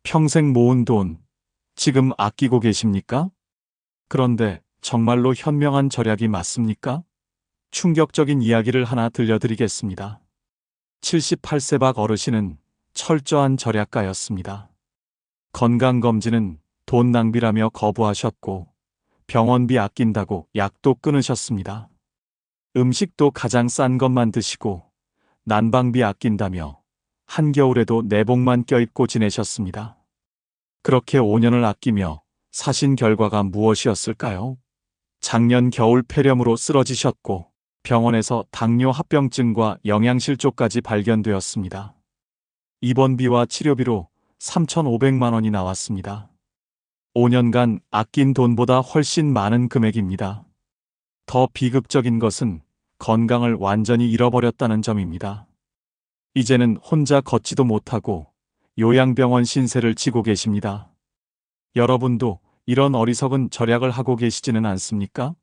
평생 모은 돈, 지금 아끼고 계십니까? 그런데 정말로 현명한 절약이 맞습니까? 충격적인 이야기를 하나 들려드리겠습니다. 78세 박 어르신은 철저한 절약가였습니다. 건강검진은 돈 낭비라며 거부하셨고, 병원비 아낀다고 약도 끊으셨습니다. 음식도 가장 싼 것만 드시고, 난방비 아낀다며 한겨울에도 내복만 껴입고 지내셨습니다. 그렇게 5년을 아끼며 사신 결과가 무엇이었을까요? 작년 겨울 폐렴으로 쓰러지셨고 병원에서 당뇨 합병증과 영양실조까지 발견되었습니다. 입원비와 치료비로 3,500만 원이 나왔습니다. 5년간 아낀 돈보다 훨씬 많은 금액입니다. 더 비극적인 것은 건강을 완전히 잃어버렸다는 점입니다. 이제는 혼자 걷지도 못하고 요양병원 신세를 지고 계십니다. 여러분도 이런 어리석은 절약을 하고 계시지는 않습니까?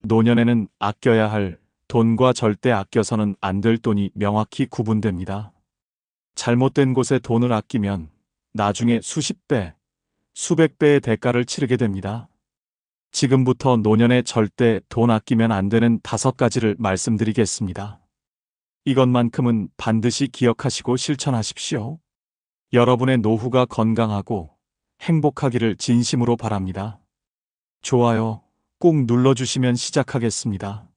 노년에는 아껴야 할 돈과 절대 아껴서는 안 될 돈이 명확히 구분됩니다. 잘못된 곳에 돈을 아끼면 나중에 수십 배, 수백 배의 대가를 치르게 됩니다. 지금부터 노년에 절대 돈 아끼면 안 되는 5가지를 말씀드리겠습니다. 이것만큼은 반드시 기억하시고 실천하십시오. 여러분의 노후가 건강하고 행복하기를 진심으로 바랍니다. 좋아요 꾹 눌러주시면 시작하겠습니다.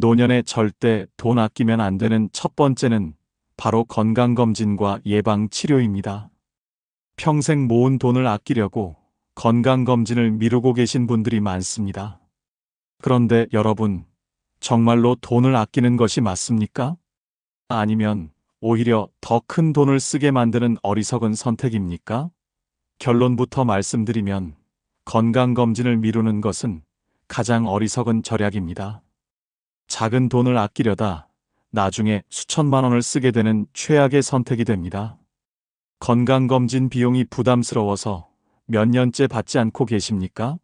노년에 절대 돈 아끼면 안 되는 첫 번째는 바로 건강검진과 예방치료입니다. 평생 모은 돈을 아끼려고 건강검진을 미루고 계신 분들이 많습니다. 그런데 여러분, 정말로 돈을 아끼는 것이 맞습니까? 아니면 오히려 더 큰 돈을 쓰게 만드는 어리석은 선택입니까? 결론부터 말씀드리면 건강검진을 미루는 것은 가장 어리석은 절약입니다. 작은 돈을 아끼려다 나중에 수천만 원을 쓰게 되는 최악의 선택이 됩니다. 건강검진 비용이 부담스러워서 몇 년째 받지 않고 계십니까?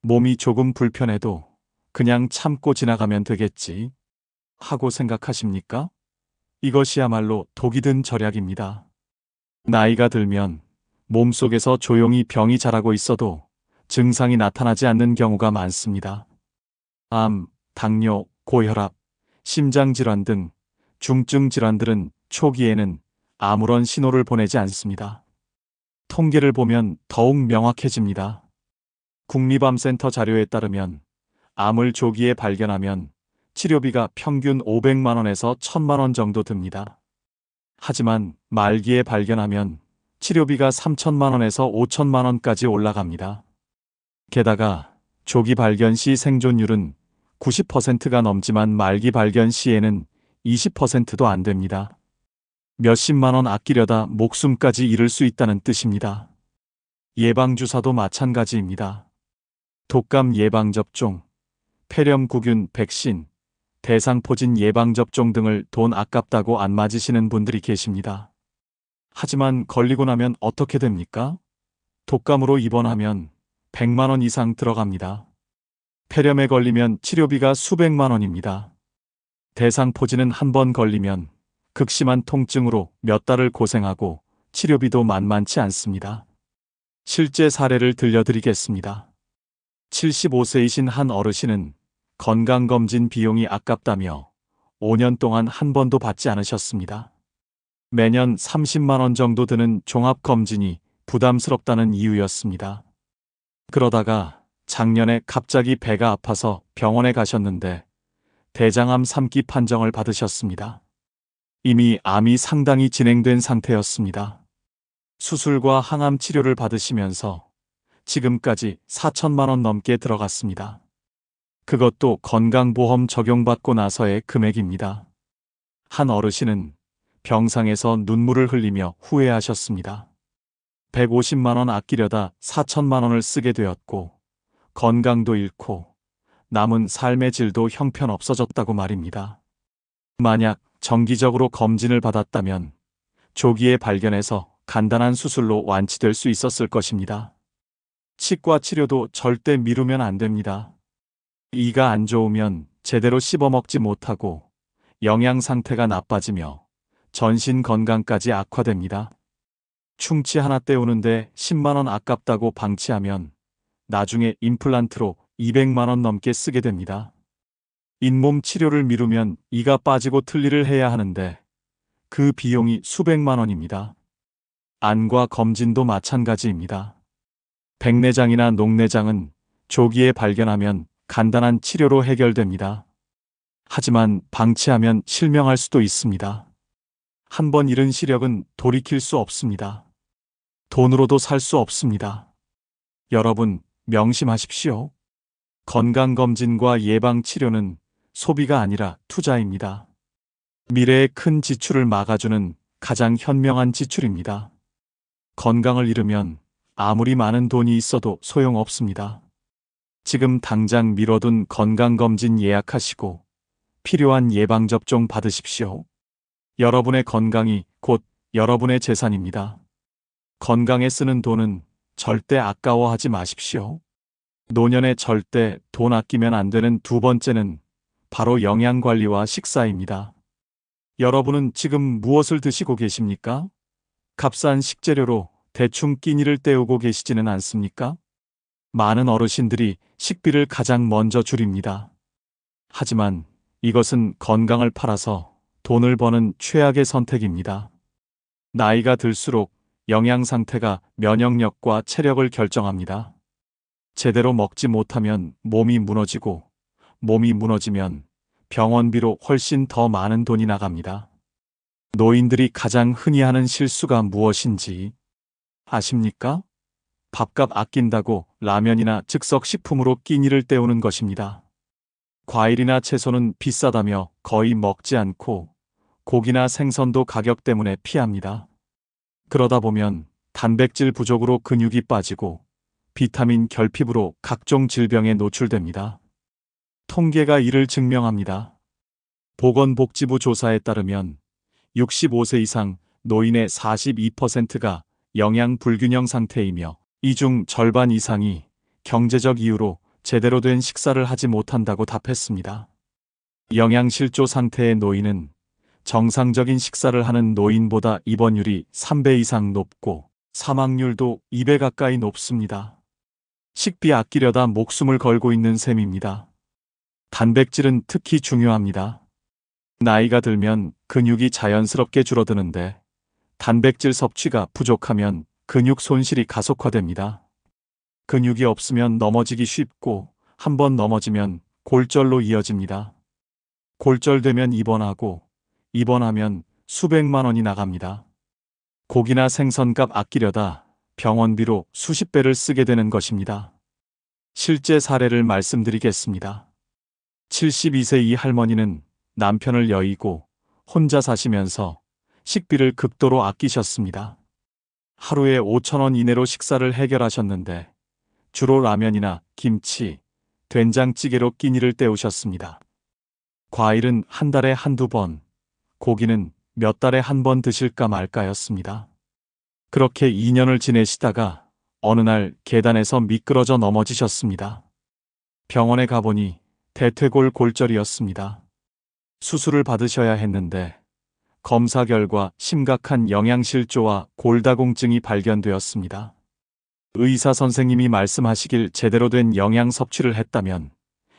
몸이 조금 불편해도 그냥 참고 지나가면 되겠지 하고 생각하십니까? 이것이야말로 독이 든 절약입니다. 나이가 들면 몸속에서 조용히 병이 자라고 있어도 증상이 나타나지 않는 경우가 많습니다. 암, 당뇨, 고혈압, 심장질환 등 중증 질환들은 초기에는 아무런 신호를 보내지 않습니다. 통계를 보면 더욱 명확해집니다. 국립암센터 자료에 따르면 암을 조기에 발견하면 치료비가 평균 500만 원에서 1,000만 원 정도 듭니다. 하지만 말기에 발견하면 치료비가 3천만 원에서 5천만 원까지 올라갑니다. 게다가 조기 발견 시 생존율은 90%가 넘지만 말기 발견 시에는 20%도 안 됩니다. 몇십만 원 아끼려다 목숨까지 잃을 수 있다는 뜻입니다. 예방주사도 마찬가지입니다. 독감 예방접종, 폐렴구균 백신, 대상포진 예방접종 등을 돈 아깝다고 안 맞으시는 분들이 계십니다. 하지만 걸리고 나면 어떻게 됩니까? 독감으로 입원하면 100만 원 이상 들어갑니다. 폐렴에 걸리면 치료비가 수백만 원입니다. 대상포진은 한 번 걸리면 극심한 통증으로 몇 달을 고생하고 치료비도 만만치 않습니다. 실제 사례를 들려드리겠습니다. 75세이신 한 어르신은 건강검진 비용이 아깝다며 5년 동안 한 번도 받지 않으셨습니다. 매년 30만 원 정도 드는 종합검진이 부담스럽다는 이유였습니다. 그러다가 작년에 갑자기 배가 아파서 병원에 가셨는데 대장암 3기 판정을 받으셨습니다. 이미 암이 상당히 진행된 상태였습니다. 수술과 항암 치료를 받으시면서 지금까지 4천만 원 넘게 들어갔습니다. 그것도 건강보험 적용받고 나서의 금액입니다. 한 어르신은 병상에서 눈물을 흘리며 후회하셨습니다. 150만 원 아끼려다 4천만 원을 쓰게 되었고 건강도 잃고 남은 삶의 질도 형편없어졌다고 말입니다. 만약 정기적으로 검진을 받았다면 조기에 발견해서 간단한 수술로 완치될 수 있었을 것입니다. 치과 치료도 절대 미루면 안 됩니다. 이가 안 좋으면 제대로 씹어먹지 못하고 영양 상태가 나빠지며 전신 건강까지 악화됩니다. 충치 하나 때우는데 10만 원 아깝다고 방치하면 나중에 임플란트로 200만 원 넘게 쓰게 됩니다. 잇몸 치료를 미루면 이가 빠지고 틀니를 해야 하는데 그 비용이 수백만 원입니다. 안과 검진도 마찬가지입니다. 백내장이나 녹내장은 조기에 발견하면 간단한 치료로 해결됩니다. 하지만 방치하면 실명할 수도 있습니다. 한 번 잃은 시력은 돌이킬 수 없습니다. 돈으로도 살 수 없습니다. 여러분, 명심하십시오. 건강검진과 예방치료는 소비가 아니라 투자입니다. 미래의 큰 지출을 막아주는 가장 현명한 지출입니다. 건강을 잃으면 아무리 많은 돈이 있어도 소용없습니다. 지금 당장 미뤄둔 건강검진 예약하시고 필요한 예방접종 받으십시오. 여러분의 건강이 곧 여러분의 재산입니다. 건강에 쓰는 돈은 절대 아까워하지 마십시오. 노년에 절대 돈 아끼면 안 되는 두 번째는 바로 영양관리와 식사입니다. 여러분은 지금 무엇을 드시고 계십니까? 값싼 식재료로 대충 끼니를 때우고 계시지는 않습니까? 많은 어르신들이 식비를 가장 먼저 줄입니다. 하지만 이것은 건강을 팔아서 돈을 버는 최악의 선택입니다. 나이가 들수록 영양 상태가 면역력과 체력을 결정합니다. 제대로 먹지 못하면 몸이 무너지고, 몸이 무너지면 병원비로 훨씬 더 많은 돈이 나갑니다. 노인들이 가장 흔히 하는 실수가 무엇인지 아십니까? 밥값 아낀다고 라면이나 즉석식품으로 끼니를 때우는 것입니다. 과일이나 채소는 비싸다며 거의 먹지 않고 고기나 생선도 가격 때문에 피합니다. 그러다 보면 단백질 부족으로 근육이 빠지고 비타민 결핍으로 각종 질병에 노출됩니다. 통계가 이를 증명합니다. 보건복지부 조사에 따르면 65세 이상 노인의 42%가 영양 불균형 상태이며 이 중 절반 이상이 경제적 이유로 제대로 된 식사를 하지 못한다고 답했습니다. 영양실조 상태의 노인은 정상적인 식사를 하는 노인보다 입원율이 3배 이상 높고 사망률도 2배 가까이 높습니다. 식비 아끼려다 목숨을 걸고 있는 셈입니다. 단백질은 특히 중요합니다. 나이가 들면 근육이 자연스럽게 줄어드는데 단백질 섭취가 부족하면 근육 손실이 가속화됩니다. 근육이 없으면 넘어지기 쉽고 한번 넘어지면 골절로 이어집니다. 골절되면 입원하고 입원하면 수백만 원이 나갑니다. 고기나 생선값 아끼려다 병원비로 수십 배를 쓰게 되는 것입니다. 실제 사례를 말씀드리겠습니다. 72세 이 할머니는 남편을 여의고 혼자 사시면서 식비를 극도로 아끼셨습니다. 하루에 5천 원 이내로 식사를 해결하셨는데 주로 라면이나 김치, 된장찌개로 끼니를 때우셨습니다. 과일은 한 달에 한두 번, 고기는 몇 달에 한 번 드실까 말까였습니다. 그렇게 2년을 지내시다가 어느 날 계단에서 미끄러져 넘어지셨습니다. 병원에 가보니 대퇴골 골절이었습니다. 수술을 받으셔야 했는데 검사 결과 심각한 영양실조와 골다공증이 발견되었습니다. 의사 선생님이 말씀하시길 제대로 된 영양 섭취를 했다면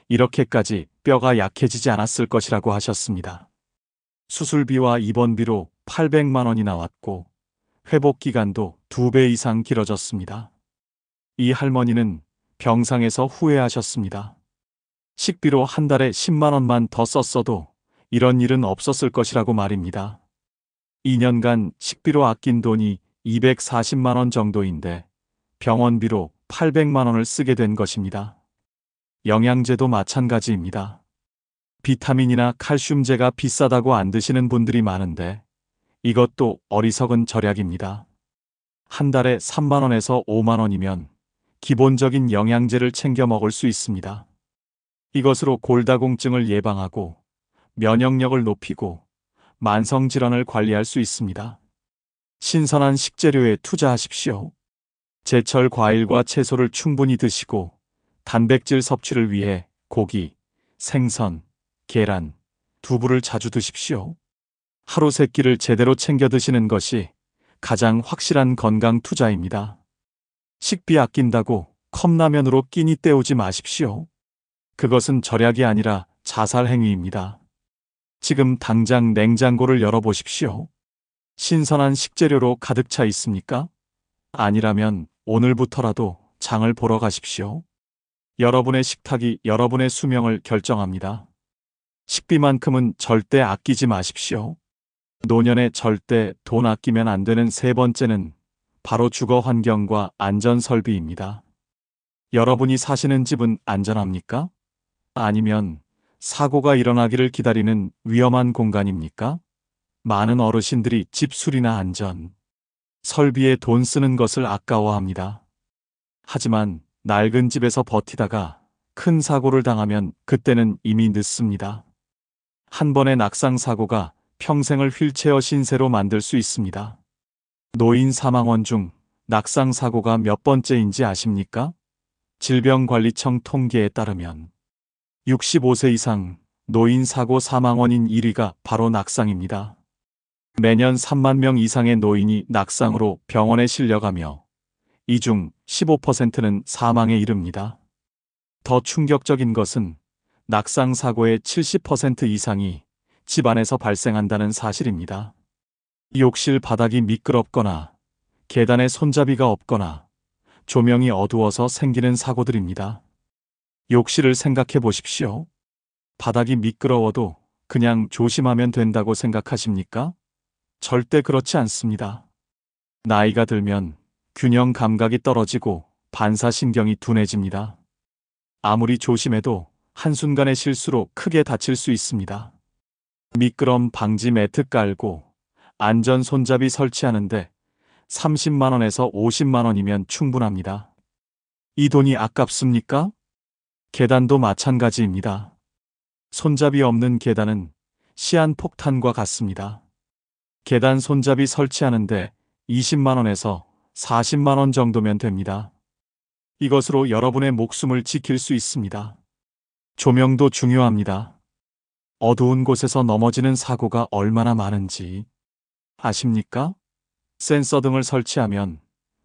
이렇게까지 뼈가 약해지지 않았을 것이라고 하셨습니다. 수술비와 입원비로 800만 원이 나왔고 회복 기간도 2배 이상 길어졌습니다. 이 할머니는 병상에서 후회하셨습니다. 식비로 한 달에 10만 원만 더 썼어도 이런 일은 없었을 것이라고 말입니다. 2년간 식비로 아낀 돈이 240만 원 정도인데 병원비로 800만 원을 쓰게 된 것입니다. 영양제도 마찬가지입니다. 비타민이나 칼슘제가 비싸다고 안 드시는 분들이 많은데 이것도 어리석은 절약입니다. 한 달에 3만 원에서 5만 원이면 기본적인 영양제를 챙겨 먹을 수 있습니다. 이것으로 골다공증을 예방하고 면역력을 높이고 만성질환을 관리할 수 있습니다. 신선한 식재료에 투자하십시오. 제철 과일과 채소를 충분히 드시고 단백질 섭취를 위해 고기, 생선, 계란, 두부를 자주 드십시오. 하루 3끼를 제대로 챙겨 드시는 것이 가장 확실한 건강 투자입니다. 식비 아낀다고 컵라면으로 끼니 때우지 마십시오. 그것은 절약이 아니라 자살 행위입니다. 지금 당장 냉장고를 열어보십시오. 신선한 식재료로 가득 차 있습니까? 아니라면 오늘부터라도 장을 보러 가십시오. 여러분의 식탁이 여러분의 수명을 결정합니다. 식비만큼은 절대 아끼지 마십시오. 노년에 절대 돈 아끼면 안 되는 세 번째는 바로 주거 환경과 안전 설비입니다. 여러분이 사시는 집은 안전합니까? 아니면 사고가 일어나기를 기다리는 위험한 공간입니까? 많은 어르신들이 집 수리나 안전, 설비에 돈 쓰는 것을 아까워합니다. 하지만 낡은 집에서 버티다가 큰 사고를 당하면 그때는 이미 늦습니다. 한 번의 낙상 사고가 평생을 휠체어 신세로 만들 수 있습니다. 노인 사망원 중 낙상 사고가 몇 번째인지 아십니까? 질병관리청 통계에 따르면 65세 이상 노인 사고 사망원인 1위가 바로 낙상입니다. 매년 3만 명 이상의 노인이 낙상으로 병원에 실려가며 이 중 15%는 사망에 이릅니다. 더 충격적인 것은 낙상 사고의 70% 이상이 집 안에서 발생한다는 사실입니다. 욕실 바닥이 미끄럽거나 계단에 손잡이가 없거나 조명이 어두워서 생기는 사고들입니다. 욕실을 생각해 보십시오. 바닥이 미끄러워도 그냥 조심하면 된다고 생각하십니까? 절대 그렇지 않습니다. 나이가 들면 균형 감각이 떨어지고 반사신경이 둔해집니다. 아무리 조심해도 한순간의 실수로 크게 다칠 수 있습니다. 미끄럼 방지 매트 깔고 안전 손잡이 설치하는데 30만 원에서 50만 원이면 충분합니다. 이 돈이 아깝습니까? 계단도 마찬가지입니다. 손잡이 없는 계단은 시한폭탄과 같습니다. 계단 손잡이 설치하는데 20만 원에서 40만 원 정도면 됩니다. 이것으로 여러분의 목숨을 지킬 수 있습니다. 조명도 중요합니다. 어두운 곳에서 넘어지는 사고가 얼마나 많은지 아십니까? 센서 등을 설치하면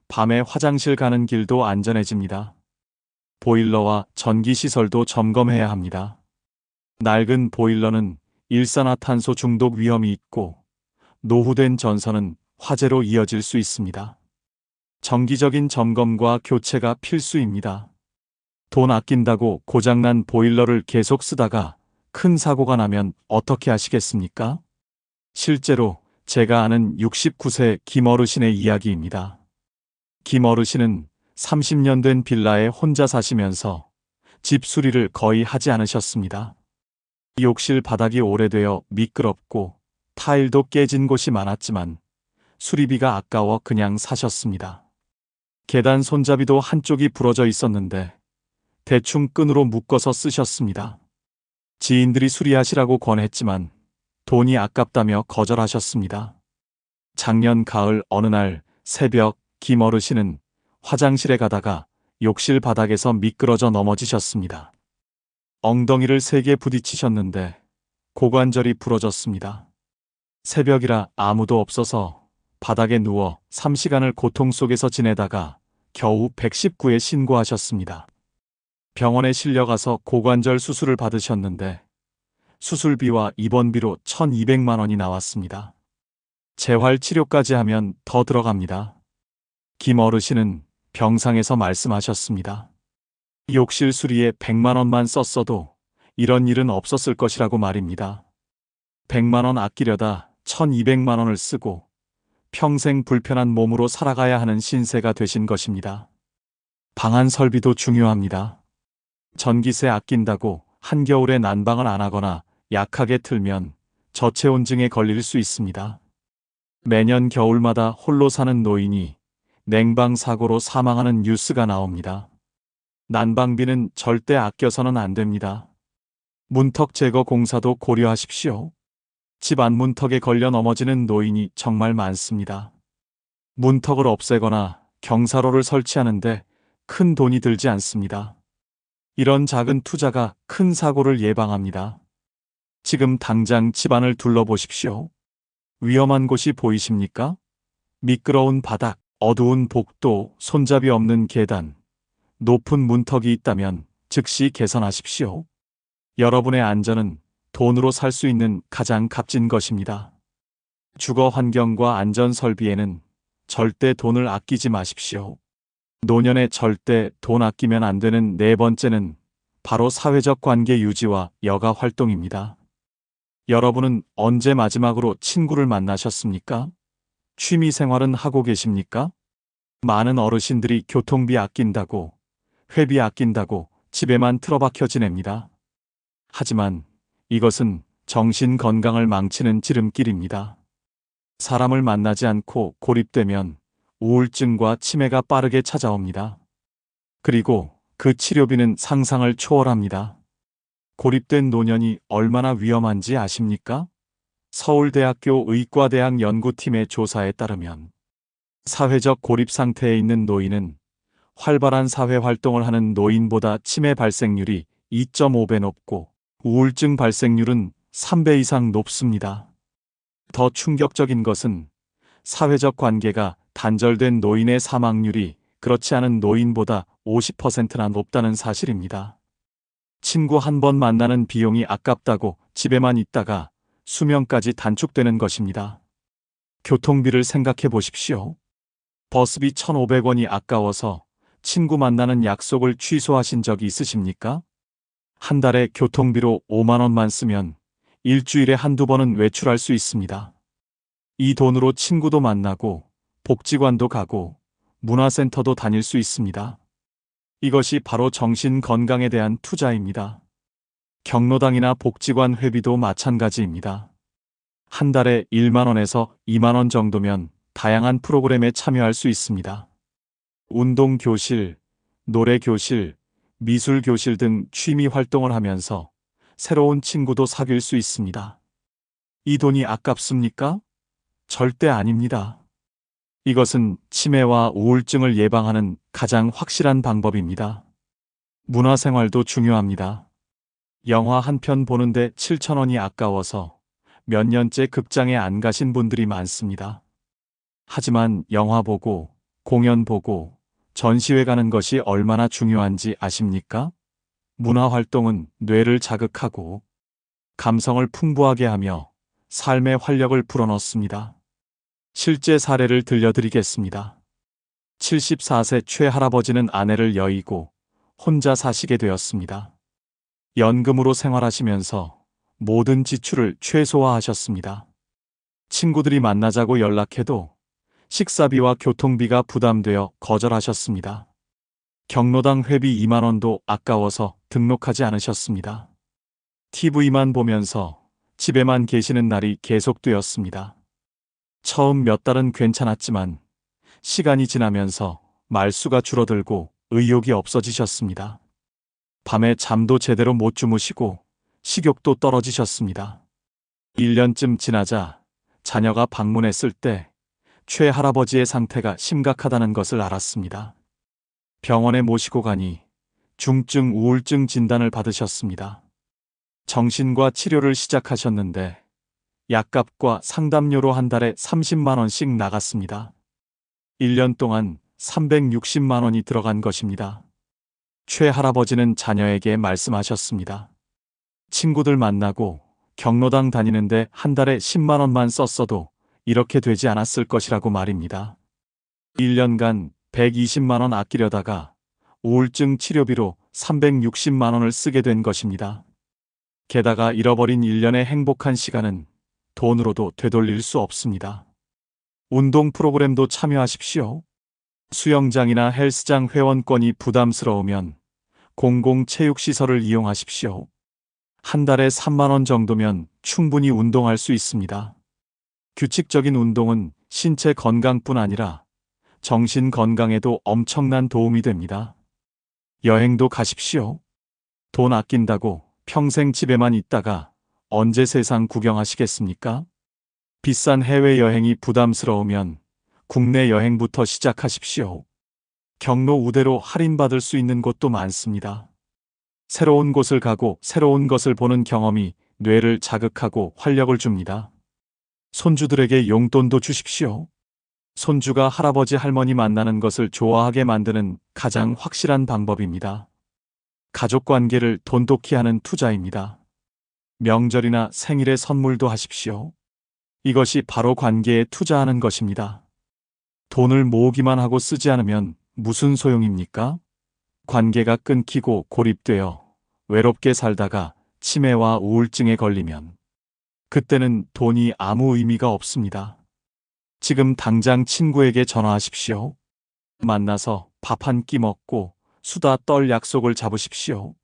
밤에 화장실 가는 길도 안전해집니다. 보일러와 전기시설도 점검해야 합니다. 낡은 보일러는 일산화탄소 중독 위험이 있고 노후된 전선은 화재로 이어질 수 있습니다. 정기적인 점검과 교체가 필수입니다. 돈 아낀다고 고장난 보일러를 계속 쓰다가 큰 사고가 나면 어떻게 하시겠습니까? 실제로 제가 아는 69세 김어르신의 이야기입니다. 김어르신은 30년 된 빌라에 혼자 사시면서 집 수리를 거의 하지 않으셨습니다. 욕실 바닥이 오래되어 미끄럽고 타일도 깨진 곳이 많았지만 수리비가 아까워 그냥 사셨습니다. 계단 손잡이도 한쪽이 부러져 있었는데 대충 끈으로 묶어서 쓰셨습니다. 지인들이 수리하시라고 권했지만 돈이 아깝다며 거절하셨습니다. 작년 가을 어느 날 새벽 김어르신은 화장실에 가다가 욕실 바닥에서 미끄러져 넘어지셨습니다. 엉덩이를 세게 부딪히셨는데 고관절이 부러졌습니다. 새벽이라 아무도 없어서 바닥에 누워 3시간을 고통 속에서 지내다가 겨우 119에 신고하셨습니다. 병원에 실려가서 고관절 수술을 받으셨는데 수술비와 입원비로 1,200만 원이 나왔습니다. 재활 치료까지 하면 더 들어갑니다. 김 어르신은 병상에서 말씀하셨습니다. 욕실 수리에 100만 원만 썼어도 이런 일은 없었을 것이라고 말입니다. 100만 원 아끼려다 1,200만 원을 쓰고 평생 불편한 몸으로 살아가야 하는 신세가 되신 것입니다. 방안 설비도 중요합니다. 전기세 아낀다고 한겨울에 난방을 안 하거나 약하게 틀면 저체온증에 걸릴 수 있습니다. 매년 겨울마다 홀로 사는 노인이 냉방 사고로 사망하는 뉴스가 나옵니다. 난방비는 절대 아껴서는 안 됩니다. 문턱 제거 공사도 고려하십시오. 집 안문턱에 걸려 넘어지는 노인이 정말 많습니다. 문턱을 없애거나 경사로를 설치하는데 큰 돈이 들지 않습니다. 이런 작은 투자가 큰 사고를 예방합니다. 지금 당장 집안을 둘러보십시오. 위험한 곳이 보이십니까? 미끄러운 바닥, 어두운 복도, 손잡이 없는 계단, 높은 문턱이 있다면 즉시 개선하십시오. 여러분의 안전은 돈으로 살 수 있는 가장 값진 것입니다. 주거 환경과 안전 설비에는 절대 돈을 아끼지 마십시오. 노년에 절대 돈 아끼면 안 되는 네 번째는 바로 사회적 관계 유지와 여가 활동입니다. 여러분은 언제 마지막으로 친구를 만나셨습니까? 취미 생활은 하고 계십니까? 많은 어르신들이 교통비 아낀다고, 회비 아낀다고 집에만 틀어박혀 지냅니다. 하지만 이것은 정신 건강을 망치는 지름길입니다. 사람을 만나지 않고 고립되면 우울증과 치매가 빠르게 찾아옵니다. 그리고 그 치료비는 상상을 초월합니다. 고립된 노년이 얼마나 위험한지 아십니까? 서울대학교 의과대학 연구팀의 조사에 따르면 사회적 고립 상태에 있는 노인은 활발한 사회 활동을 하는 노인보다 치매 발생률이 2.5배 높고 우울증 발생률은 3배 이상 높습니다. 더 충격적인 것은 사회적 관계가 단절된 노인의 사망률이 그렇지 않은 노인보다 50%나 높다는 사실입니다. 친구 한 번 만나는 비용이 아깝다고 집에만 있다가 수명까지 단축되는 것입니다. 교통비를 생각해 보십시오. 버스비 1,500원이 아까워서 친구 만나는 약속을 취소하신 적이 있으십니까? 한 달에 교통비로 5만 원만 쓰면 일주일에 한두 번은 외출할 수 있습니다. 이 돈으로 친구도 만나고 복지관도 가고 문화센터도 다닐 수 있습니다. 이것이 바로 정신 건강에 대한 투자입니다. 경로당이나 복지관 회비도 마찬가지입니다. 한 달에 1만 원에서 2만 원 정도면 다양한 프로그램에 참여할 수 있습니다. 운동교실, 노래교실, 미술교실 등 취미 활동을 하면서 새로운 친구도 사귈 수 있습니다. 이 돈이 아깝습니까? 절대 아닙니다. 이것은 치매와 우울증을 예방하는 가장 확실한 방법입니다. 문화생활도 중요합니다. 영화 한 편 보는데 7,000원이 아까워서 몇 년째 극장에 안 가신 분들이 많습니다. 하지만 영화 보고, 공연 보고, 전시회 가는 것이 얼마나 중요한지 아십니까? 문화활동은 뇌를 자극하고 감성을 풍부하게 하며 삶의 활력을 불어넣습니다. 실제 사례를 들려드리겠습니다. 74세 최할아버지는 아내를 여의고 혼자 사시게 되었습니다. 연금으로 생활하시면서 모든 지출을 최소화하셨습니다. 친구들이 만나자고 연락해도 식사비와 교통비가 부담되어 거절하셨습니다. 경로당 회비 2만 원도 아까워서 등록하지 않으셨습니다. TV만 보면서 집에만 계시는 날이 계속되었습니다. 처음 몇 달은 괜찮았지만 시간이 지나면서 말수가 줄어들고 의욕이 없어지셨습니다. 밤에 잠도 제대로 못 주무시고 식욕도 떨어지셨습니다. 1년쯤 지나자 자녀가 방문했을 때 최 할아버지의 상태가 심각하다는 것을 알았습니다. 병원에 모시고 가니 중증 우울증 진단을 받으셨습니다. 정신과 치료를 시작하셨는데 약값과 상담료로 한 달에 30만 원씩 나갔습니다. 1년 동안 360만 원이 들어간 것입니다. 최 할아버지는 자녀에게 말씀하셨습니다. 친구들 만나고 경로당 다니는데 한 달에 10만 원만 썼어도 이렇게 되지 않았을 것이라고 말입니다. 1년간 120만 원 아끼려다가 우울증 치료비로 360만 원을 쓰게 된 것입니다. 게다가 잃어버린 1년의 행복한 시간은 돈으로도 되돌릴 수 없습니다. 운동 프로그램도 참여하십시오. 수영장이나 헬스장 회원권이 부담스러우면 공공체육시설을 이용하십시오. 한 달에 3만 원 정도면 충분히 운동할 수 있습니다. 규칙적인 운동은 신체 건강뿐 아니라 정신 건강에도 엄청난 도움이 됩니다. 여행도 가십시오. 돈 아낀다고 평생 집에만 있다가 언제 세상 구경하시겠습니까? 비싼 해외여행이 부담스러우면 국내 여행부터 시작하십시오. 경로 우대로 할인받을 수 있는 곳도 많습니다. 새로운 곳을 가고 새로운 것을 보는 경험이 뇌를 자극하고 활력을 줍니다. 손주들에게 용돈도 주십시오. 손주가 할아버지 할머니 만나는 것을 좋아하게 만드는 가장 확실한 방법입니다. 가족 관계를 돈독히 하는 투자입니다. 명절이나 생일에 선물도 하십시오. 이것이 바로 관계에 투자하는 것입니다. 돈을 모으기만 하고 쓰지 않으면 무슨 소용입니까? 관계가 끊기고 고립되어 외롭게 살다가 치매와 우울증에 걸리면 그때는 돈이 아무 의미가 없습니다. 지금 당장 친구에게 전화하십시오. 만나서 밥 한 끼 먹고 수다 떨 약속을 잡으십시오.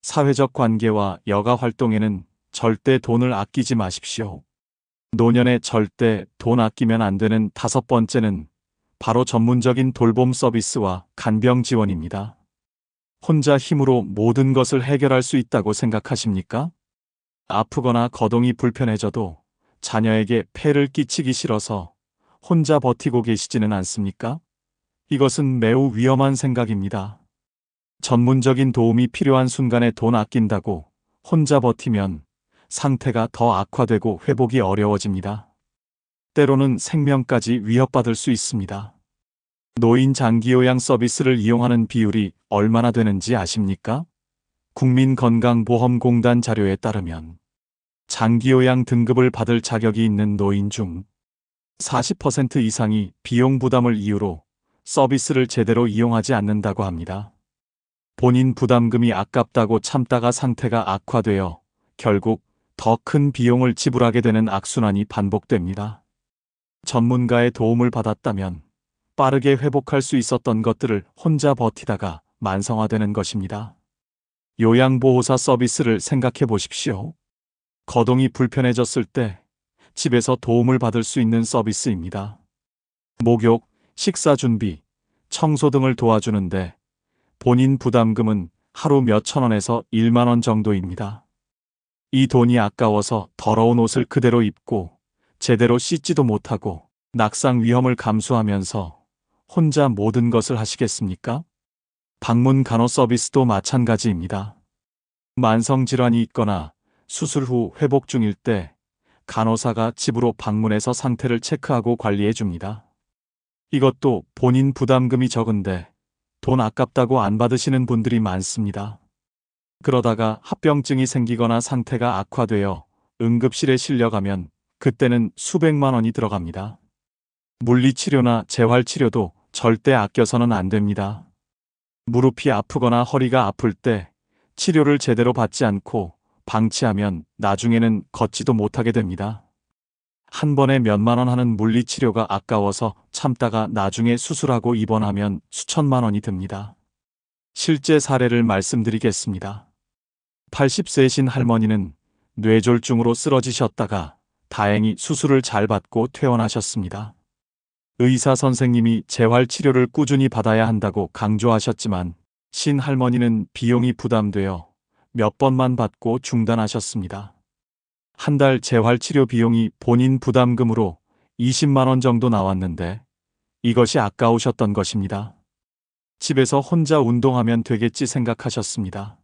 사회적 관계와 여가 활동에는 절대 돈을 아끼지 마십시오. 노년에 절대 돈 아끼면 안 되는 5번째는 바로 전문적인 돌봄 서비스와 간병 지원입니다. 혼자 힘으로 모든 것을 해결할 수 있다고 생각하십니까? 아프거나 거동이 불편해져도 자녀에게 폐를 끼치기 싫어서 혼자 버티고 계시지는 않습니까? 이것은 매우 위험한 생각입니다. 전문적인 도움이 필요한 순간에 돈 아낀다고 혼자 버티면 상태가 더 악화되고 회복이 어려워집니다. 때로는 생명까지 위협받을 수 있습니다. 노인 장기요양 서비스를 이용하는 비율이 얼마나 되는지 아십니까? 국민건강보험공단 자료에 따르면 장기요양 등급을 받을 자격이 있는 노인 중 40% 이상이 비용 부담을 이유로 서비스를 제대로 이용하지 않는다고 합니다. 본인 부담금이 아깝다고 참다가 상태가 악화되어 결국 더 큰 비용을 지불하게 되는 악순환이 반복됩니다. 전문가의 도움을 받았다면 빠르게 회복할 수 있었던 것들을 혼자 버티다가 만성화되는 것입니다. 요양보호사 서비스를 생각해 보십시오. 거동이 불편해졌을 때 집에서 도움을 받을 수 있는 서비스입니다. 목욕, 식사 준비, 청소 등을 도와주는데 본인 부담금은 하루 몇천 원에서 1만 원 정도입니다. 이 돈이 아까워서 더러운 옷을 그대로 입고 제대로 씻지도 못하고 낙상 위험을 감수하면서 혼자 모든 것을 하시겠습니까? 방문 간호 서비스도 마찬가지입니다. 만성질환이 있거나 수술 후 회복 중일 때 간호사가 집으로 방문해서 상태를 체크하고 관리해 줍니다. 이것도 본인 부담금이 적은데 돈 아깝다고 안 받으시는 분들이 많습니다. 그러다가 합병증이 생기거나 상태가 악화되어 응급실에 실려가면 그때는 수백만 원이 들어갑니다. 물리치료나 재활치료도 절대 아껴서는 안 됩니다. 무릎이 아프거나 허리가 아플 때 치료를 제대로 받지 않고 방치하면 나중에는 걷지도 못하게 됩니다. 한 번에 몇만 원 하는 물리치료가 아까워서 참다가 나중에 수술하고 입원하면 수천만 원이 듭니다. 실제 사례를 말씀드리겠습니다. 80세이신 할머니는 뇌졸중으로 쓰러지셨다가 다행히 수술을 잘 받고 퇴원하셨습니다. 의사 선생님이 재활치료를 꾸준히 받아야 한다고 강조하셨지만 신할머니는 비용이 부담되어 몇 번만 받고 중단하셨습니다. 한 달 재활치료 비용이 본인 부담금으로 20만 원 정도 나왔는데 이것이 아까우셨던 것입니다. 집에서 혼자 운동하면 되겠지 생각하셨습니다.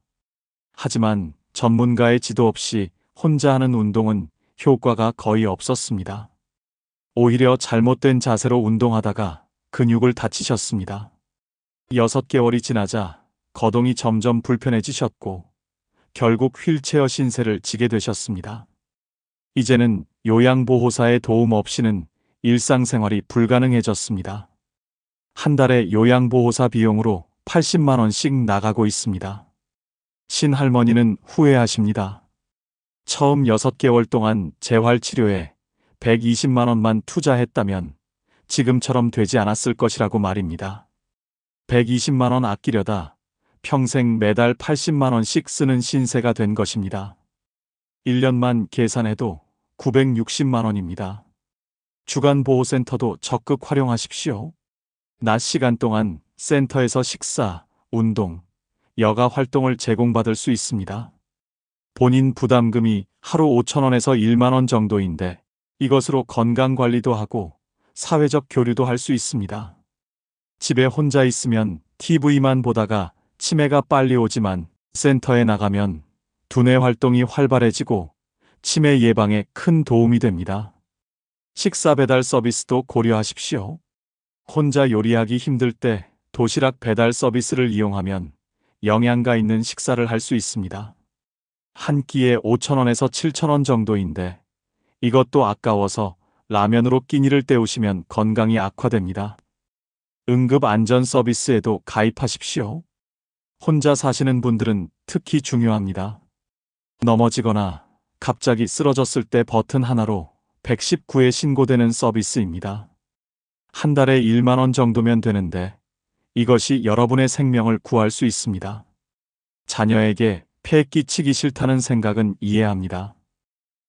하지만 전문가의 지도 없이 혼자 하는 운동은 효과가 거의 없었습니다. 오히려 잘못된 자세로 운동하다가 근육을 다치셨습니다. 6개월이 지나자 거동이 점점 불편해지셨고 결국 휠체어 신세를 지게 되셨습니다. 이제는 요양보호사의 도움 없이는 일상생활이 불가능해졌습니다. 한 달에 요양보호사 비용으로 80만 원씩 나가고 있습니다. 신할머니는 후회하십니다. 처음 6개월 동안 재활치료에 120만 원만 투자했다면 지금처럼 되지 않았을 것이라고 말입니다. 120만 원 아끼려다 평생 매달 80만 원씩 쓰는 신세가 된 것입니다. 1년만 계산해도 960만 원입니다. 주간보호센터도 적극 활용하십시오. 낮 시간 동안 센터에서 식사, 운동, 여가 활동을 제공받을 수 있습니다. 본인 부담금이 하루 5천 원에서 1만 원 정도인데 이것으로 건강관리도 하고 사회적 교류도 할 수 있습니다. 집에 혼자 있으면 TV만 보다가 치매가 빨리 오지만 센터에 나가면 두뇌 활동이 활발해지고 치매 예방에 큰 도움이 됩니다. 식사 배달 서비스도 고려하십시오. 혼자 요리하기 힘들 때 도시락 배달 서비스를 이용하면 영양가 있는 식사를 할 수 있습니다. 한 끼에 5,000원에서 7,000원 정도인데 이것도 아까워서 라면으로 끼니를 때우시면 건강이 악화됩니다. 응급 안전 서비스에도 가입하십시오. 혼자 사시는 분들은 특히 중요합니다. 넘어지거나 갑자기 쓰러졌을 때 버튼 하나로 119에 신고되는 서비스입니다. 한 달에 1만 원 정도면 되는데 이것이 여러분의 생명을 구할 수 있습니다. 자녀에게 폐 끼치기 싫다는 생각은 이해합니다.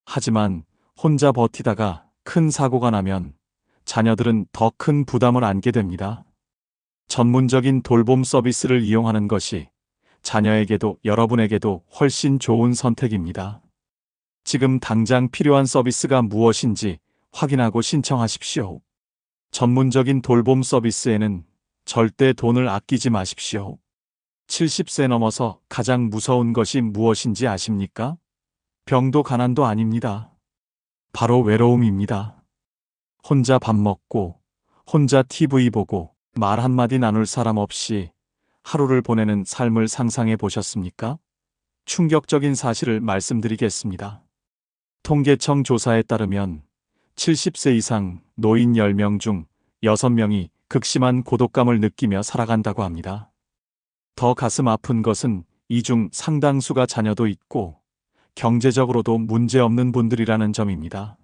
하지만 혼자 버티다가 큰 사고가 나면 자녀들은 더 큰 부담을 안게 됩니다. 전문적인 돌봄 서비스를 이용하는 것이 자녀에게도 여러분에게도 훨씬 좋은 선택입니다. 지금 당장 필요한 서비스가 무엇인지 확인하고 신청하십시오. 전문적인 돌봄 서비스에는 절대 돈을 아끼지 마십시오. 70세 넘어서 가장 무서운 것이 무엇인지 아십니까? 병도 가난도 아닙니다. 바로 외로움입니다. 혼자 밥 먹고, 혼자 TV 보고, 말 한마디 나눌 사람 없이 하루를 보내는 삶을 상상해 보셨습니까? 충격적인 사실을 말씀드리겠습니다. 통계청 조사에 따르면 70세 이상 노인 10명 중 6명이 극심한 고독감을 느끼며 살아간다고 합니다. 더 가슴 아픈 것은 이 중 상당수가 자녀도 있고 경제적으로도 문제없는 분들이라는 점입니다.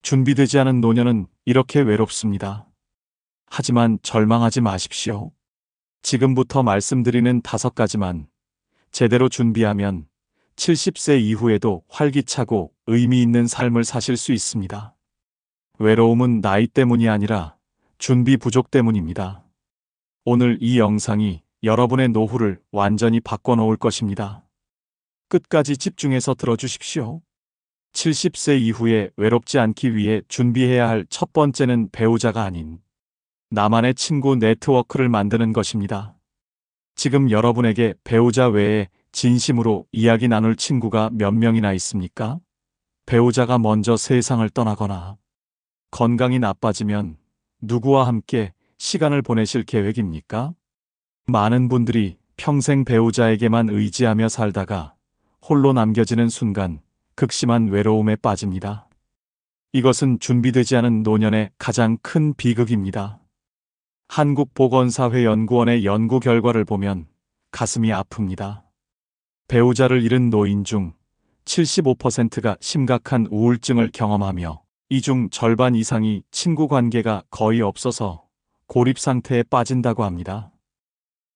준비되지 않은 노년은 이렇게 외롭습니다. 하지만 절망하지 마십시오. 지금부터 말씀드리는 5가지만 제대로 준비하면 70세 이후에도 활기차고 의미 있는 삶을 사실 수 있습니다. 외로움은 나이 때문이 아니라 준비 부족 때문입니다. 오늘 이 영상이 여러분의 노후를 완전히 바꿔놓을 것입니다. 끝까지 집중해서 들어주십시오. 70세 이후에 외롭지 않기 위해 준비해야 할 첫 번째는 배우자가 아닌 나만의 친구 네트워크를 만드는 것입니다. 지금 여러분에게 배우자 외에 진심으로 이야기 나눌 친구가 몇 명이나 있습니까? 배우자가 먼저 세상을 떠나거나 건강이 나빠지면 누구와 함께 시간을 보내실 계획입니까? 많은 분들이 평생 배우자에게만 의지하며 살다가 홀로 남겨지는 순간 극심한 외로움에 빠집니다. 이것은 준비되지 않은 노년의 가장 큰 비극입니다. 한국보건사회연구원의 연구 결과를 보면 가슴이 아픕니다. 배우자를 잃은 노인 중 75%가 심각한 우울증을 경험하며 이 중 절반 이상이 친구 관계가 거의 없어서 고립 상태에 빠진다고 합니다.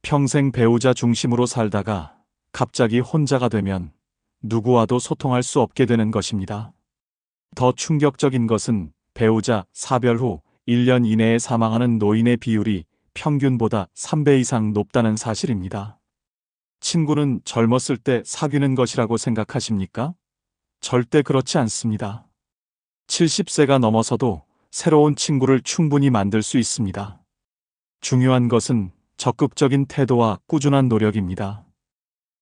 평생 배우자 중심으로 살다가 갑자기 혼자가 되면 누구와도 소통할 수 없게 되는 것입니다. 더 충격적인 것은 배우자 사별 후 1년 이내에 사망하는 노인의 비율이 평균보다 3배 이상 높다는 사실입니다. 친구는 젊었을 때 사귀는 것이라고 생각하십니까? 절대 그렇지 않습니다. 70세가 넘어서도 새로운 친구를 충분히 만들 수 있습니다. 중요한 것은 적극적인 태도와 꾸준한 노력입니다.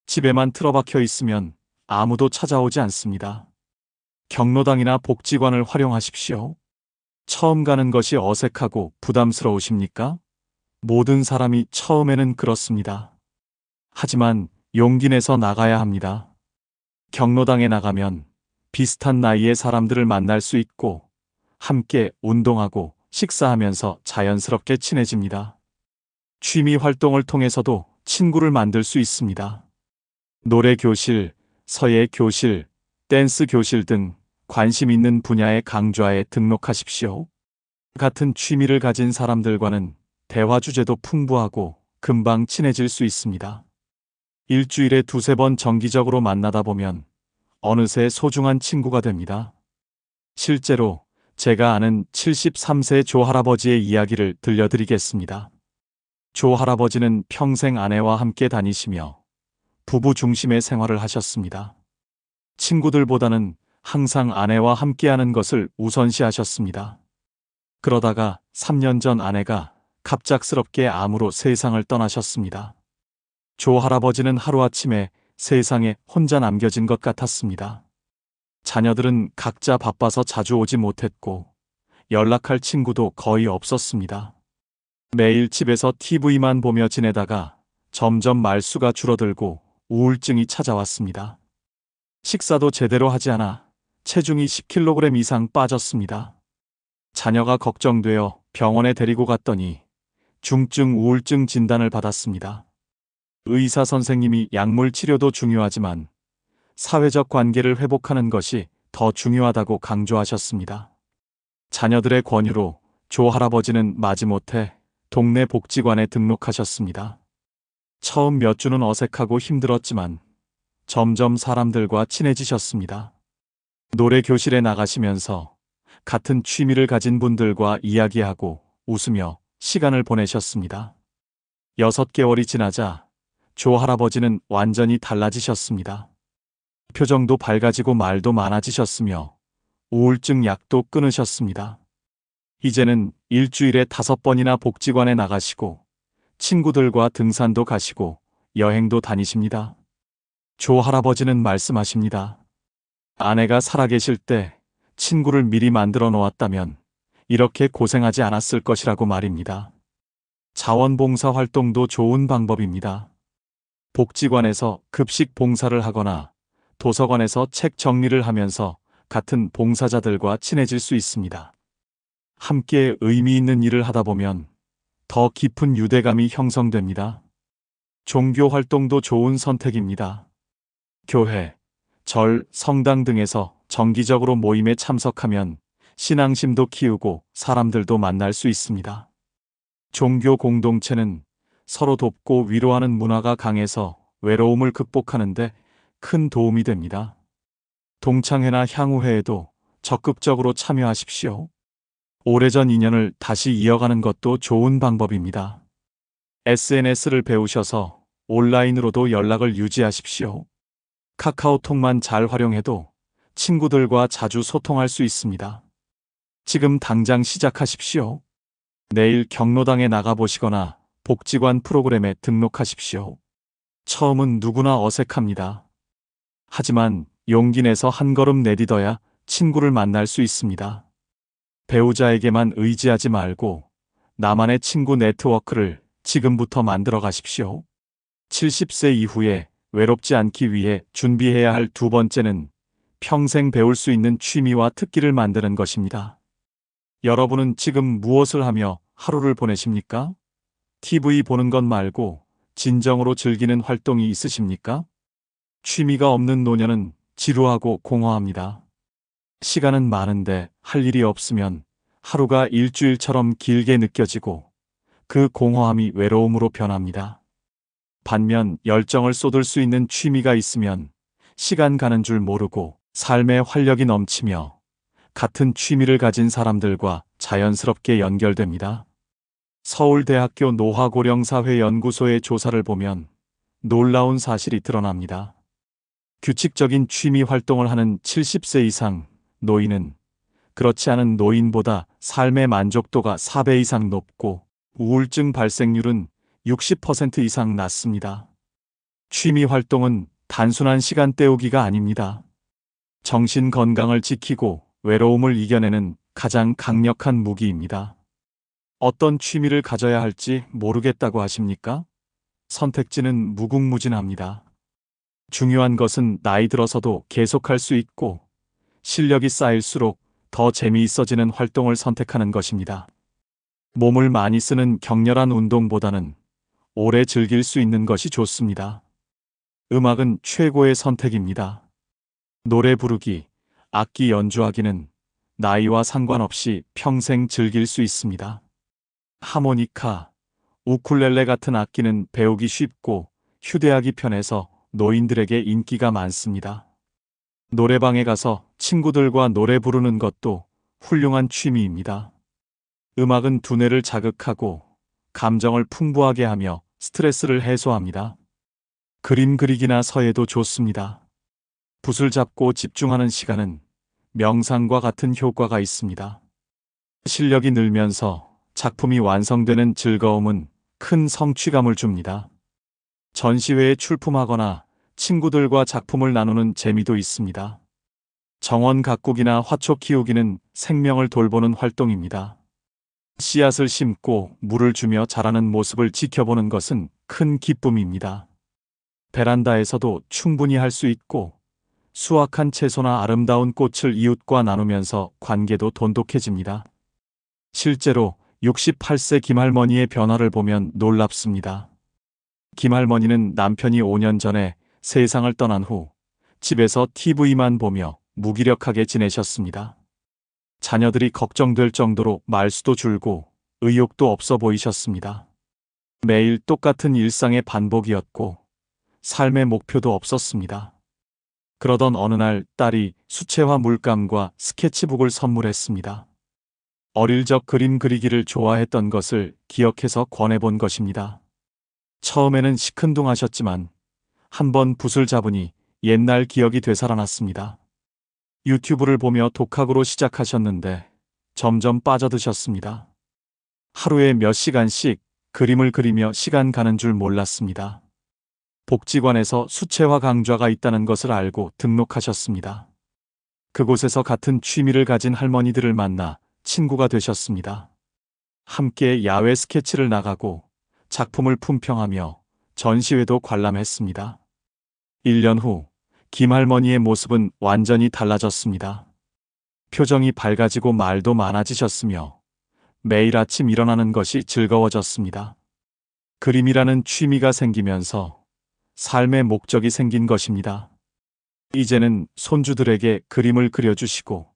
집에만 틀어박혀 있으면 아무도 찾아오지 않습니다. 경로당이나 복지관을 활용하십시오. 처음 가는 것이 어색하고 부담스러우십니까? 모든 사람이 처음에는 그렇습니다. 하지만 용기 내서 나가야 합니다. 경로당에 나가면 비슷한 나이의 사람들을 만날 수 있고 함께 운동하고 식사하면서 자연스럽게 친해집니다. 취미 활동을 통해서도 친구를 만들 수 있습니다. 노래 교실, 서예 교실, 댄스 교실 등 관심 있는 분야의 강좌에 등록하십시오. 같은 취미를 가진 사람들과는 대화 주제도 풍부하고 금방 친해질 수 있습니다. 일주일에 2~3번 정기적으로 만나다 보면 어느새 소중한 친구가 됩니다. 실제로 제가 아는 73세 조 할아버지의 이야기를 들려드리겠습니다. 조 할아버지는 평생 아내와 함께 다니시며 부부 중심의 생활을 하셨습니다. 친구들보다는 항상 아내와 함께하는 것을 우선시하셨습니다. 그러다가 3년 전 아내가 갑작스럽게 암으로 세상을 떠나셨습니다. 조 할아버지는 하루아침에 세상에 혼자 남겨진 것 같았습니다. 자녀들은 각자 바빠서 자주 오지 못했고 연락할 친구도 거의 없었습니다. 매일 집에서 TV만 보며 지내다가 점점 말수가 줄어들고 우울증이 찾아왔습니다. 식사도 제대로 하지 않아 체중이 10kg 이상 빠졌습니다. 자녀가 걱정되어 병원에 데리고 갔더니 중증 우울증 진단을 받았습니다. 의사 선생님이 약물 치료도 중요하지만 사회적 관계를 회복하는 것이 더 중요하다고 강조하셨습니다. 자녀들의 권유로 조 할아버지는 마지못해 동네 복지관에 등록하셨습니다. 처음 몇 주는 어색하고 힘들었지만 점점 사람들과 친해지셨습니다. 노래 교실에 나가시면서 같은 취미를 가진 분들과 이야기하고 웃으며 시간을 보내셨습니다. 6개월이 지나자 조 할아버지는 완전히 달라지셨습니다. 표정도 밝아지고 말도 많아지셨으며 우울증 약도 끊으셨습니다. 이제는 일주일에 5번이나 복지관에 나가시고 친구들과 등산도 가시고 여행도 다니십니다. 조 할아버지는 말씀하십니다. 아내가 살아계실 때 친구를 미리 만들어 놓았다면 이렇게 고생하지 않았을 것이라고 말입니다. 자원봉사 활동도 좋은 방법입니다. 복지관에서 급식 봉사를 하거나 도서관에서 책 정리를 하면서 같은 봉사자들과 친해질 수 있습니다. 함께 의미 있는 일을 하다 보면 더 깊은 유대감이 형성됩니다. 종교 활동도 좋은 선택입니다. 교회, 절, 성당 등에서 정기적으로 모임에 참석하면 신앙심도 키우고 사람들도 만날 수 있습니다. 종교 공동체는 서로 돕고 위로하는 문화가 강해서 외로움을 극복하는 데 큰 도움이 됩니다. 동창회나 향후회에도 적극적으로 참여하십시오. 오래전 인연을 다시 이어가는 것도 좋은 방법입니다. SNS를 배우셔서 온라인으로도 연락을 유지하십시오. 카카오톡만 잘 활용해도 친구들과 자주 소통할 수 있습니다. 지금 당장 시작하십시오. 내일 경로당에 나가보시거나 복지관 프로그램에 등록하십시오. 처음은 누구나 어색합니다. 하지만 용기 내서 한 걸음 내딛어야 친구를 만날 수 있습니다. 배우자에게만 의지하지 말고 나만의 친구 네트워크를 지금부터 만들어 가십시오. 70세 이후에 외롭지 않기 위해 준비해야 할 두 번째는 평생 배울 수 있는 취미와 특기를 만드는 것입니다. 여러분은 지금 무엇을 하며 하루를 보내십니까? TV 보는 것 말고 진정으로 즐기는 활동이 있으십니까? 취미가 없는 노년은 지루하고 공허합니다. 시간은 많은데 할 일이 없으면 하루가 일주일처럼 길게 느껴지고 그 공허함이 외로움으로 변합니다. 반면 열정을 쏟을 수 있는 취미가 있으면 시간 가는 줄 모르고 삶에 활력이 넘치며 같은 취미를 가진 사람들과 자연스럽게 연결됩니다. 서울대학교 노화고령사회연구소의 조사를 보면 놀라운 사실이 드러납니다. 규칙적인 취미 활동을 하는 70세 이상 노인은 그렇지 않은 노인보다 삶의 만족도가 4배 이상 높고 우울증 발생률은 60% 이상 낮습니다. 취미 활동은 단순한 시간 때우기가 아닙니다. 정신 건강을 지키고 외로움을 이겨내는 가장 강력한 무기입니다. 어떤 취미를 가져야 할지 모르겠다고 하십니까? 선택지는 무궁무진합니다. 중요한 것은 나이 들어서도 계속할 수 있고 실력이 쌓일수록 더 재미있어지는 활동을 선택하는 것입니다. 몸을 많이 쓰는 격렬한 운동보다는 오래 즐길 수 있는 것이 좋습니다. 음악은 최고의 선택입니다. 노래 부르기, 악기 연주하기는 나이와 상관없이 평생 즐길 수 있습니다. 하모니카, 우쿨렐레 같은 악기는 배우기 쉽고 휴대하기 편해서 노인들에게 인기가 많습니다. 노래방에 가서 친구들과 노래 부르는 것도 훌륭한 취미입니다. 음악은 두뇌를 자극하고 감정을 풍부하게 하며 스트레스를 해소합니다. 그림 그리기나 서예도 좋습니다. 붓을 잡고 집중하는 시간은 명상과 같은 효과가 있습니다. 실력이 늘면서 작품이 완성되는 즐거움은 큰 성취감을 줍니다. 전시회에 출품하거나 친구들과 작품을 나누는 재미도 있습니다. 정원 가꾸기나 화초 키우기는 생명을 돌보는 활동입니다. 씨앗을 심고 물을 주며 자라는 모습을 지켜보는 것은 큰 기쁨입니다. 베란다에서도 충분히 할 수 있고 수확한 채소나 아름다운 꽃을 이웃과 나누면서 관계도 돈독해집니다. 실제로 68세 김할머니의 변화를 보면 놀랍습니다. 김할머니는 남편이 5년 전에 세상을 떠난 후 집에서 TV만 보며 무기력하게 지내셨습니다. 자녀들이 걱정될 정도로 말수도 줄고 의욕도 없어 보이셨습니다. 매일 똑같은 일상의 반복이었고 삶의 목표도 없었습니다. 그러던 어느 날 딸이 수채화 물감과 스케치북을 선물했습니다. 어릴 적 그림 그리기를 좋아했던 것을 기억해서 권해본 것입니다. 처음에는 시큰둥하셨지만 한번 붓을 잡으니 옛날 기억이 되살아났습니다. 유튜브를 보며 독학으로 시작하셨는데 점점 빠져드셨습니다. 하루에 몇 시간씩 그림을 그리며 시간 가는 줄 몰랐습니다. 복지관에서 수채화 강좌가 있다는 것을 알고 등록하셨습니다. 그곳에서 같은 취미를 가진 할머니들을 만나 친구가 되셨습니다. 함께 야외 스케치를 나가고 작품을 품평하며 전시회도 관람했습니다. 1년 후 김할머니의 모습은 완전히 달라졌습니다. 표정이 밝아지고 말도 많아지셨으며 매일 아침 일어나는 것이 즐거워졌습니다. 그림이라는 취미가 생기면서 삶의 목적이 생긴 것입니다. 이제는 손주들에게 그림을 그려주시고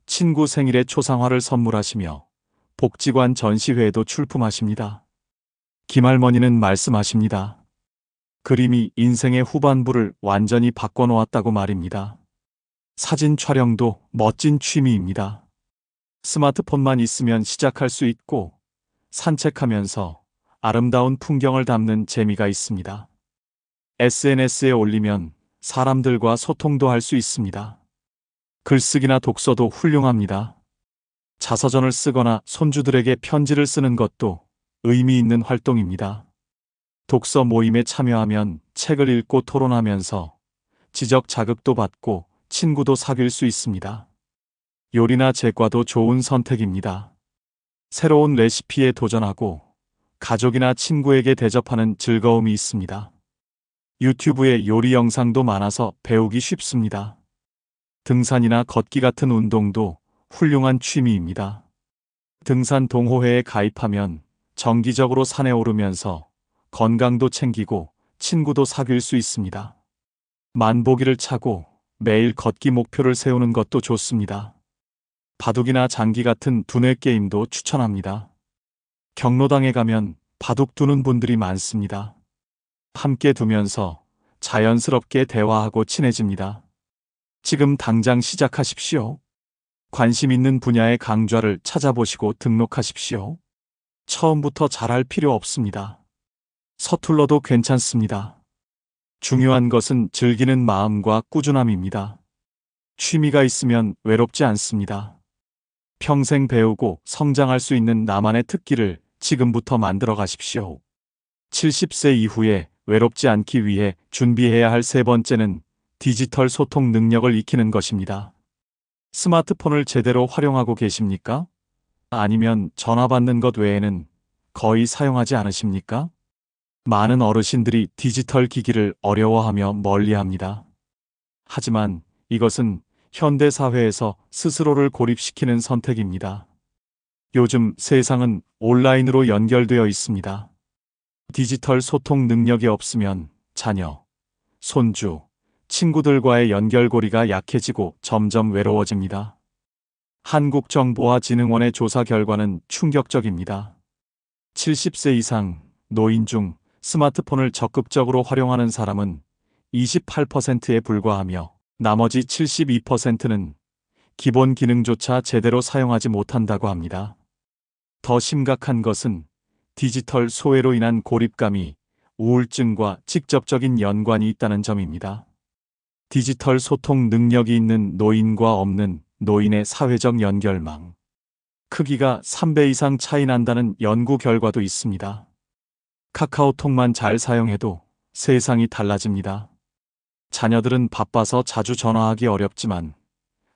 친구 생일에 초상화를 선물하시며 복지관 전시회에도 출품하십니다. 김할머니는 말씀하십니다. 그림이 인생의 후반부를 완전히 바꿔놓았다고 말입니다. 사진 촬영도 멋진 취미입니다. 스마트폰만 있으면 시작할 수 있고 산책하면서 아름다운 풍경을 담는 재미가 있습니다. SNS에 올리면 사람들과 소통도 할 수 있습니다. 글쓰기나 독서도 훌륭합니다. 자서전을 쓰거나 손주들에게 편지를 쓰는 것도 의미 있는 활동입니다. 독서 모임에 참여하면 책을 읽고 토론하면서 지적 자극도 받고 친구도 사귈 수 있습니다. 요리나 제과도 좋은 선택입니다. 새로운 레시피에 도전하고 가족이나 친구에게 대접하는 즐거움이 있습니다. 유튜브에 요리 영상도 많아서 배우기 쉽습니다. 등산이나 걷기 같은 운동도 훌륭한 취미입니다. 등산 동호회에 가입하면 정기적으로 산에 오르면서 건강도 챙기고 친구도 사귈 수 있습니다. 만보기를 차고 매일 걷기 목표를 세우는 것도 좋습니다. 바둑이나 장기 같은 두뇌 게임도 추천합니다. 경로당에 가면 바둑 두는 분들이 많습니다. 함께 두면서 자연스럽게 대화하고 친해집니다. 지금 당장 시작하십시오. 관심 있는 분야의 강좌를 찾아보시고 등록하십시오. 처음부터 잘할 필요 없습니다. 서툴러도 괜찮습니다. 중요한 것은 즐기는 마음과 꾸준함입니다. 취미가 있으면 외롭지 않습니다. 평생 배우고 성장할 수 있는 나만의 특기를 지금부터 만들어 가십시오. 70세 이후에 외롭지 않기 위해 준비해야 할 세 번째는 디지털 소통 능력을 익히는 것입니다. 스마트폰을 제대로 활용하고 계십니까? 아니면 전화 받는 것 외에는 거의 사용하지 않으십니까? 많은 어르신들이 디지털 기기를 어려워하며 멀리합니다. 하지만 이것은 현대 사회에서 스스로를 고립시키는 선택입니다. 요즘 세상은 온라인으로 연결되어 있습니다. 디지털 소통 능력이 없으면 자녀, 손주, 친구들과의 연결고리가 약해지고 점점 외로워집니다. 한국정보화진흥원의 조사 결과는 충격적입니다. 70세 이상 노인 중 스마트폰을 적극적으로 활용하는 사람은 28%에 불과하며 나머지 72%는 기본 기능조차 제대로 사용하지 못한다고 합니다. 더 심각한 것은 디지털 소외로 인한 고립감이 우울증과 직접적인 연관이 있다는 점입니다. 디지털 소통 능력이 있는 노인과 없는 노인의 사회적 연결망. 크기가 3배 이상 차이 난다는 연구 결과도 있습니다. 카카오톡만 잘 사용해도 세상이 달라집니다. 자녀들은 바빠서 자주 전화하기 어렵지만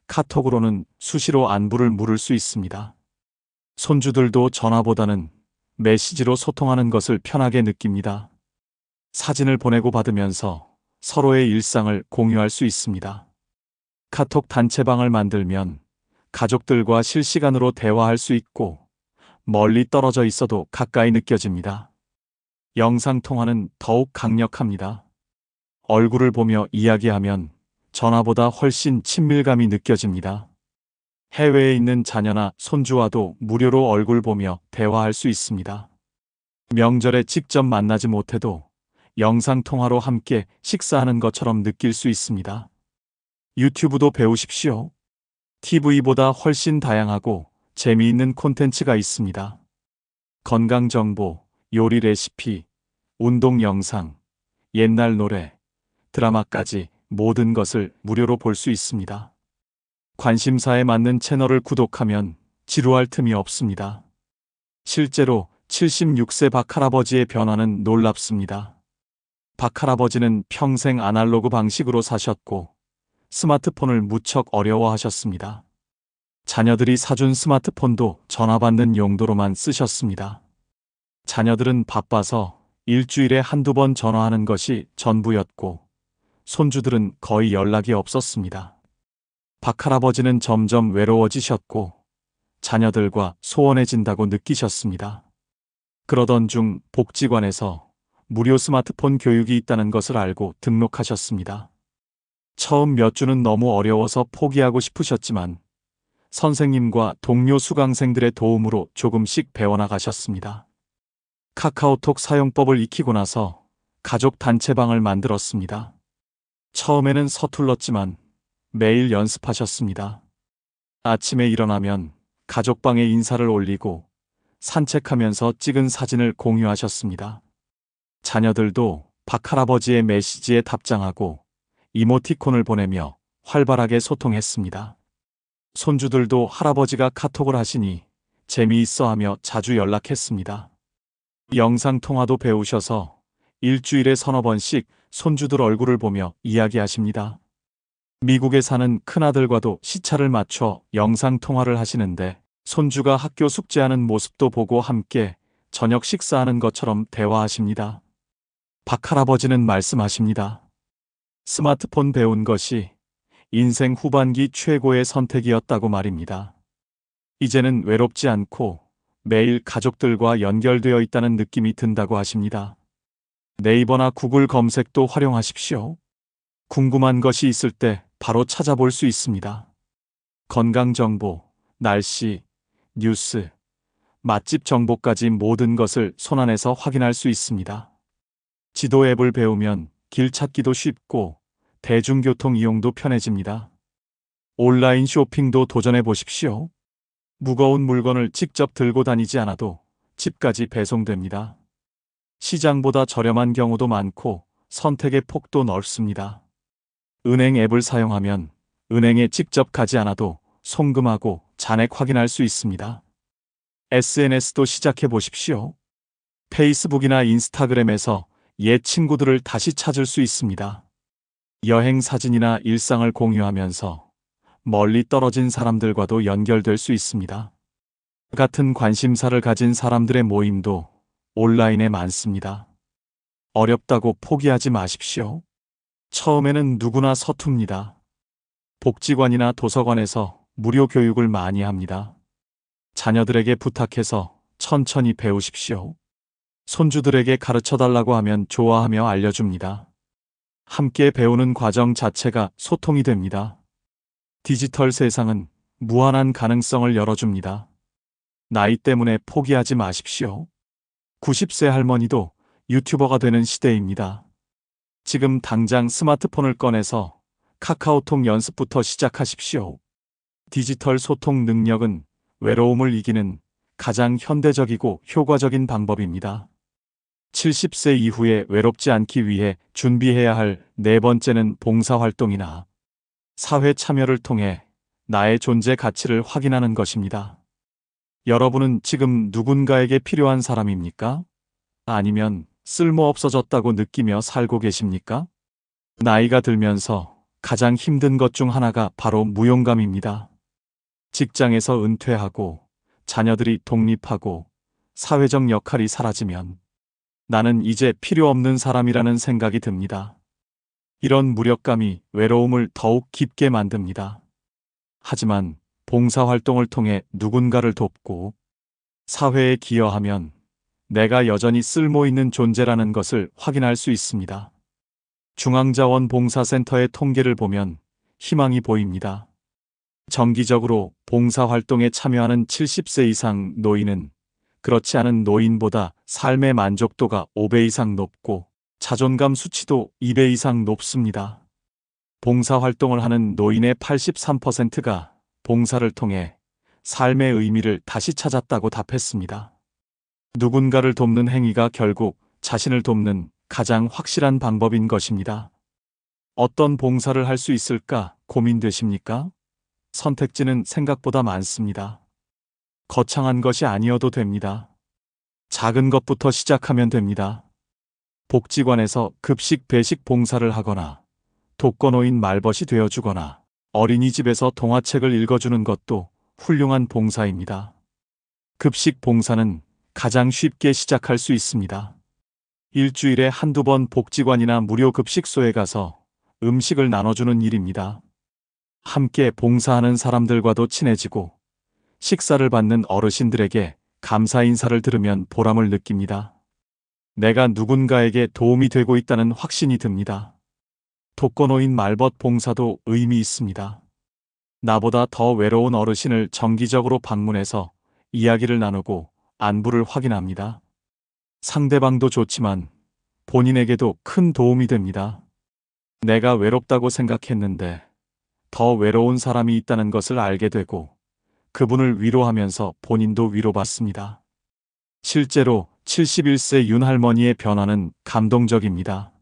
카톡으로는 수시로 안부를 물을 수 있습니다. 손주들도 전화보다는 메시지로 소통하는 것을 편하게 느낍니다. 사진을 보내고 받으면서 서로의 일상을 공유할 수 있습니다. 카톡 단체방을 만들면 가족들과 실시간으로 대화할 수 있고 멀리 떨어져 있어도 가까이 느껴집니다. 영상통화는 더욱 강력합니다. 얼굴을 보며 이야기하면 전화보다 훨씬 친밀감이 느껴집니다. 해외에 있는 자녀나 손주와도 무료로 얼굴 보며 대화할 수 있습니다. 명절에 직접 만나지 못해도 영상통화로 함께 식사하는 것처럼 느낄 수 있습니다. 유튜브도 배우십시오. TV보다 훨씬 다양하고 재미있는 콘텐츠가 있습니다. 건강정보, 요리 레시피, 운동 영상, 옛날 노래, 드라마까지 모든 것을 무료로 볼 수 있습니다. 관심사에 맞는 채널을 구독하면 지루할 틈이 없습니다. 실제로 76세 박할아버지의 변화는 놀랍습니다. 박할아버지는 평생 아날로그 방식으로 사셨고 스마트폰을 무척 어려워하셨습니다. 자녀들이 사준 스마트폰도 전화 받는 용도로만 쓰셨습니다. 자녀들은 바빠서 일주일에 한두 번 전화하는 것이 전부였고 손주들은 거의 연락이 없었습니다. 박할아버지는 점점 외로워지셨고 자녀들과 소원해진다고 느끼셨습니다. 그러던 중 복지관에서 무료 스마트폰 교육이 있다는 것을 알고 등록하셨습니다. 처음 몇 주는 너무 어려워서 포기하고 싶으셨지만 선생님과 동료 수강생들의 도움으로 조금씩 배워나가셨습니다. 카카오톡 사용법을 익히고 나서 가족 단체방을 만들었습니다. 처음에는 서툴렀지만 매일 연습하셨습니다. 아침에 일어나면 가족방에 인사를 올리고 산책하면서 찍은 사진을 공유하셨습니다. 자녀들도 박할아버지의 메시지에 답장하고 이모티콘을 보내며 활발하게 소통했습니다. 손주들도 할아버지가 카톡을 하시니 재미있어 하며 자주 연락했습니다. 영상통화도 배우셔서 일주일에 서너 번씩 손주들 얼굴을 보며 이야기하십니다. 미국에 사는 큰아들과도 시차를 맞춰 영상통화를 하시는데 손주가 학교 숙제하는 모습도 보고 함께 저녁 식사하는 것처럼 대화하십니다. 박할아버지는 말씀하십니다. 스마트폰 배운 것이 인생 후반기 최고의 선택이었다고 말입니다. 이제는 외롭지 않고 매일 가족들과 연결되어 있다는 느낌이 든다고 하십니다. 네이버나 구글 검색도 활용하십시오. 궁금한 것이 있을 때 바로 찾아볼 수 있습니다. 건강정보, 날씨, 뉴스, 맛집 정보까지 모든 것을 손안에서 확인할 수 있습니다. 지도 앱을 배우면 길 찾기도 쉽고 대중교통 이용도 편해집니다. 온라인 쇼핑도 도전해 보십시오. 무거운 물건을 직접 들고 다니지 않아도 집까지 배송됩니다. 시장보다 저렴한 경우도 많고 선택의 폭도 넓습니다. 은행 앱을 사용하면 은행에 직접 가지 않아도 송금하고 잔액 확인할 수 있습니다. SNS도 시작해 보십시오. 페이스북이나 인스타그램에서 옛 친구들을 다시 찾을 수 있습니다. 여행 사진이나 일상을 공유하면서 멀리 떨어진 사람들과도 연결될 수 있습니다. 같은 관심사를 가진 사람들의 모임도 온라인에 많습니다. 어렵다고 포기하지 마십시오. 처음에는 누구나 서툽니다. 복지관이나 도서관에서 무료 교육을 많이 합니다. 자녀들에게 부탁해서 천천히 배우십시오. 손주들에게 가르쳐달라고 하면 좋아하며 알려줍니다. 함께 배우는 과정 자체가 소통이 됩니다. 디지털 세상은 무한한 가능성을 열어줍니다. 나이 때문에 포기하지 마십시오. 90세 할머니도 유튜버가 되는 시대입니다. 지금 당장 스마트폰을 꺼내서 카카오톡 연습부터 시작하십시오. 디지털 소통 능력은 외로움을 이기는 가장 현대적이고 효과적인 방법입니다. 70세 이후에 외롭지 않기 위해 준비해야 할 네 번째는 봉사활동이나 사회 참여를 통해 나의 존재 가치를 확인하는 것입니다. 여러분은 지금 누군가에게 필요한 사람입니까? 아니면 쓸모없어졌다고 느끼며 살고 계십니까? 나이가 들면서 가장 힘든 것 중 하나가 바로 무용감입니다. 직장에서 은퇴하고 자녀들이 독립하고 사회적 역할이 사라지면 나는 이제 필요 없는 사람이라는 생각이 듭니다. 이런 무력감이 외로움을 더욱 깊게 만듭니다. 하지만 봉사활동을 통해 누군가를 돕고 사회에 기여하면 내가 여전히 쓸모있는 존재라는 것을 확인할 수 있습니다. 중앙자원봉사센터의 통계를 보면 희망이 보입니다. 정기적으로 봉사활동에 참여하는 70세 이상 노인은 그렇지 않은 노인보다 삶의 만족도가 5배 이상 높고 자존감 수치도 2배 이상 높습니다. 봉사활동을 하는 노인의 83%가 봉사를 통해 삶의 의미를 다시 찾았다고 답했습니다. 누군가를 돕는 행위가 결국 자신을 돕는 가장 확실한 방법인 것입니다. 어떤 봉사를 할 수 있을까 고민되십니까? 선택지는 생각보다 많습니다. 거창한 것이 아니어도 됩니다. 작은 것부터 시작하면 됩니다. 복지관에서 급식 배식 봉사를 하거나 독거노인 말벗이 되어주거나 어린이집에서 동화책을 읽어주는 것도 훌륭한 봉사입니다. 급식 봉사는 가장 쉽게 시작할 수 있습니다. 일주일에 한두 번 복지관이나 무료 급식소에 가서 음식을 나눠주는 일입니다. 함께 봉사하는 사람들과도 친해지고 식사를 받는 어르신들에게 감사 인사를 들으면 보람을 느낍니다. 내가 누군가에게 도움이 되고 있다는 확신이 듭니다. 독거노인 말벗 봉사도 의미 있습니다. 나보다 더 외로운 어르신을 정기적으로 방문해서 이야기를 나누고 안부를 확인합니다. 상대방도 좋지만 본인에게도 큰 도움이 됩니다. 내가 외롭다고 생각했는데 더 외로운 사람이 있다는 것을 알게 되고 그분을 위로하면서 본인도 위로받습니다. 실제로 71세 윤 할머니의 변화는 감동적입니다.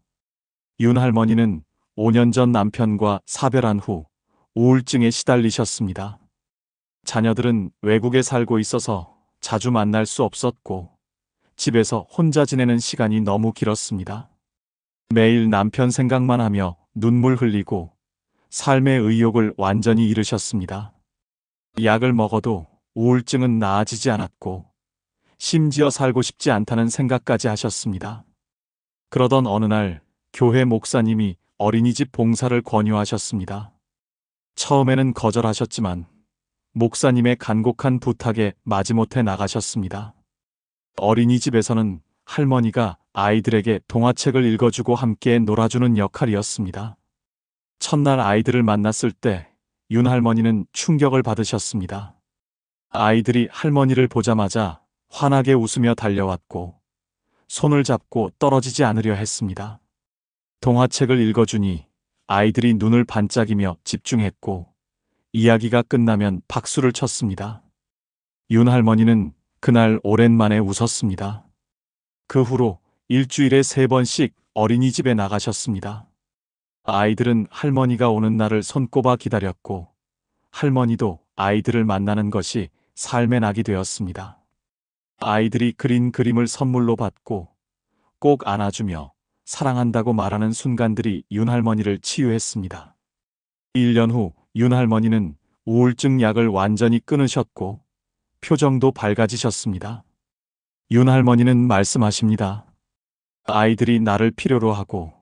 윤 할머니는 5년 전 남편과 사별한 후 우울증에 시달리셨습니다. 자녀들은 외국에 살고 있어서 자주 만날 수 없었고 집에서 혼자 지내는 시간이 너무 길었습니다. 매일 남편 생각만 하며 눈물 흘리고 삶의 의욕을 완전히 잃으셨습니다. 약을 먹어도 우울증은 나아지지 않았고 심지어 살고 싶지 않다는 생각까지 하셨습니다. 그러던 어느 날 교회 목사님이 어린이집 봉사를 권유하셨습니다. 처음에는 거절하셨지만 목사님의 간곡한 부탁에 마지못해 나가셨습니다. 어린이집에서는 할머니가 아이들에게 동화책을 읽어주고 함께 놀아주는 역할이었습니다. 첫날 아이들을 만났을 때 윤 할머니는 충격을 받으셨습니다. 아이들이 할머니를 보자마자 환하게 웃으며 달려왔고 손을 잡고 떨어지지 않으려 했습니다. 동화책을 읽어주니 아이들이 눈을 반짝이며 집중했고 이야기가 끝나면 박수를 쳤습니다. 윤 할머니는 그날 오랜만에 웃었습니다. 그 후로 일주일에 3번씩 어린이집에 나가셨습니다. 아이들은 할머니가 오는 날을 손꼽아 기다렸고 할머니도 아이들을 만나는 것이 삶의 낙이 되었습니다. 아이들이 그린 그림을 선물로 받고 꼭 안아주며 사랑한다고 말하는 순간들이 윤 할머니를 치유했습니다. 1년 후 윤 할머니는 우울증 약을 완전히 끊으셨고 표정도 밝아지셨습니다. 윤 할머니는 말씀하십니다. 아이들이 나를 필요로 하고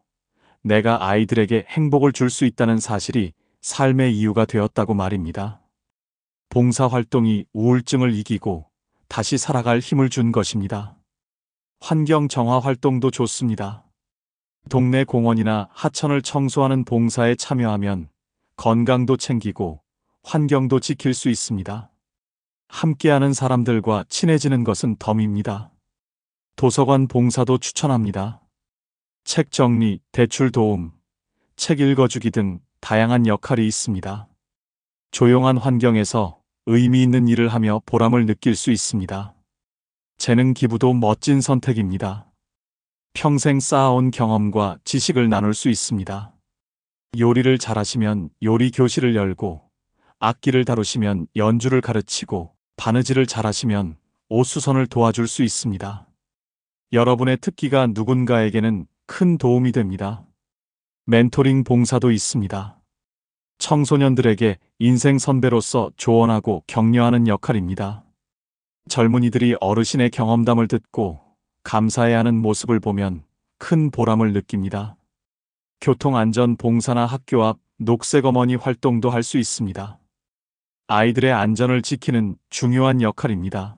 내가 아이들에게 행복을 줄 수 있다는 사실이 삶의 이유가 되었다고 말입니다. 봉사활동이 우울증을 이기고 다시 살아갈 힘을 준 것입니다. 환경 정화 활동도 좋습니다. 동네 공원이나 하천을 청소하는 봉사에 참여하면 건강도 챙기고 환경도 지킬 수 있습니다. 함께하는 사람들과 친해지는 것은 덤입니다. 도서관 봉사도 추천합니다. 책 정리, 대출 도움, 책 읽어주기 등 다양한 역할이 있습니다. 조용한 환경에서 의미 있는 일을 하며 보람을 느낄 수 있습니다. 재능 기부도 멋진 선택입니다. 평생 쌓아온 경험과 지식을 나눌 수 있습니다. 요리를 잘하시면 요리 교실을 열고, 악기를 다루시면 연주를 가르치고, 바느질을 잘하시면 옷수선을 도와줄 수 있습니다. 여러분의 특기가 누군가에게는 큰 도움이 됩니다. 멘토링 봉사도 있습니다. 청소년들에게 인생 선배로서 조언하고 격려하는 역할입니다. 젊은이들이 어르신의 경험담을 듣고 감사해야 하는 모습을 보면 큰 보람을 느낍니다. 교통안전 봉사나 학교 앞 녹색 어머니 활동도 할 수 있습니다. 아이들의 안전을 지키는 중요한 역할입니다.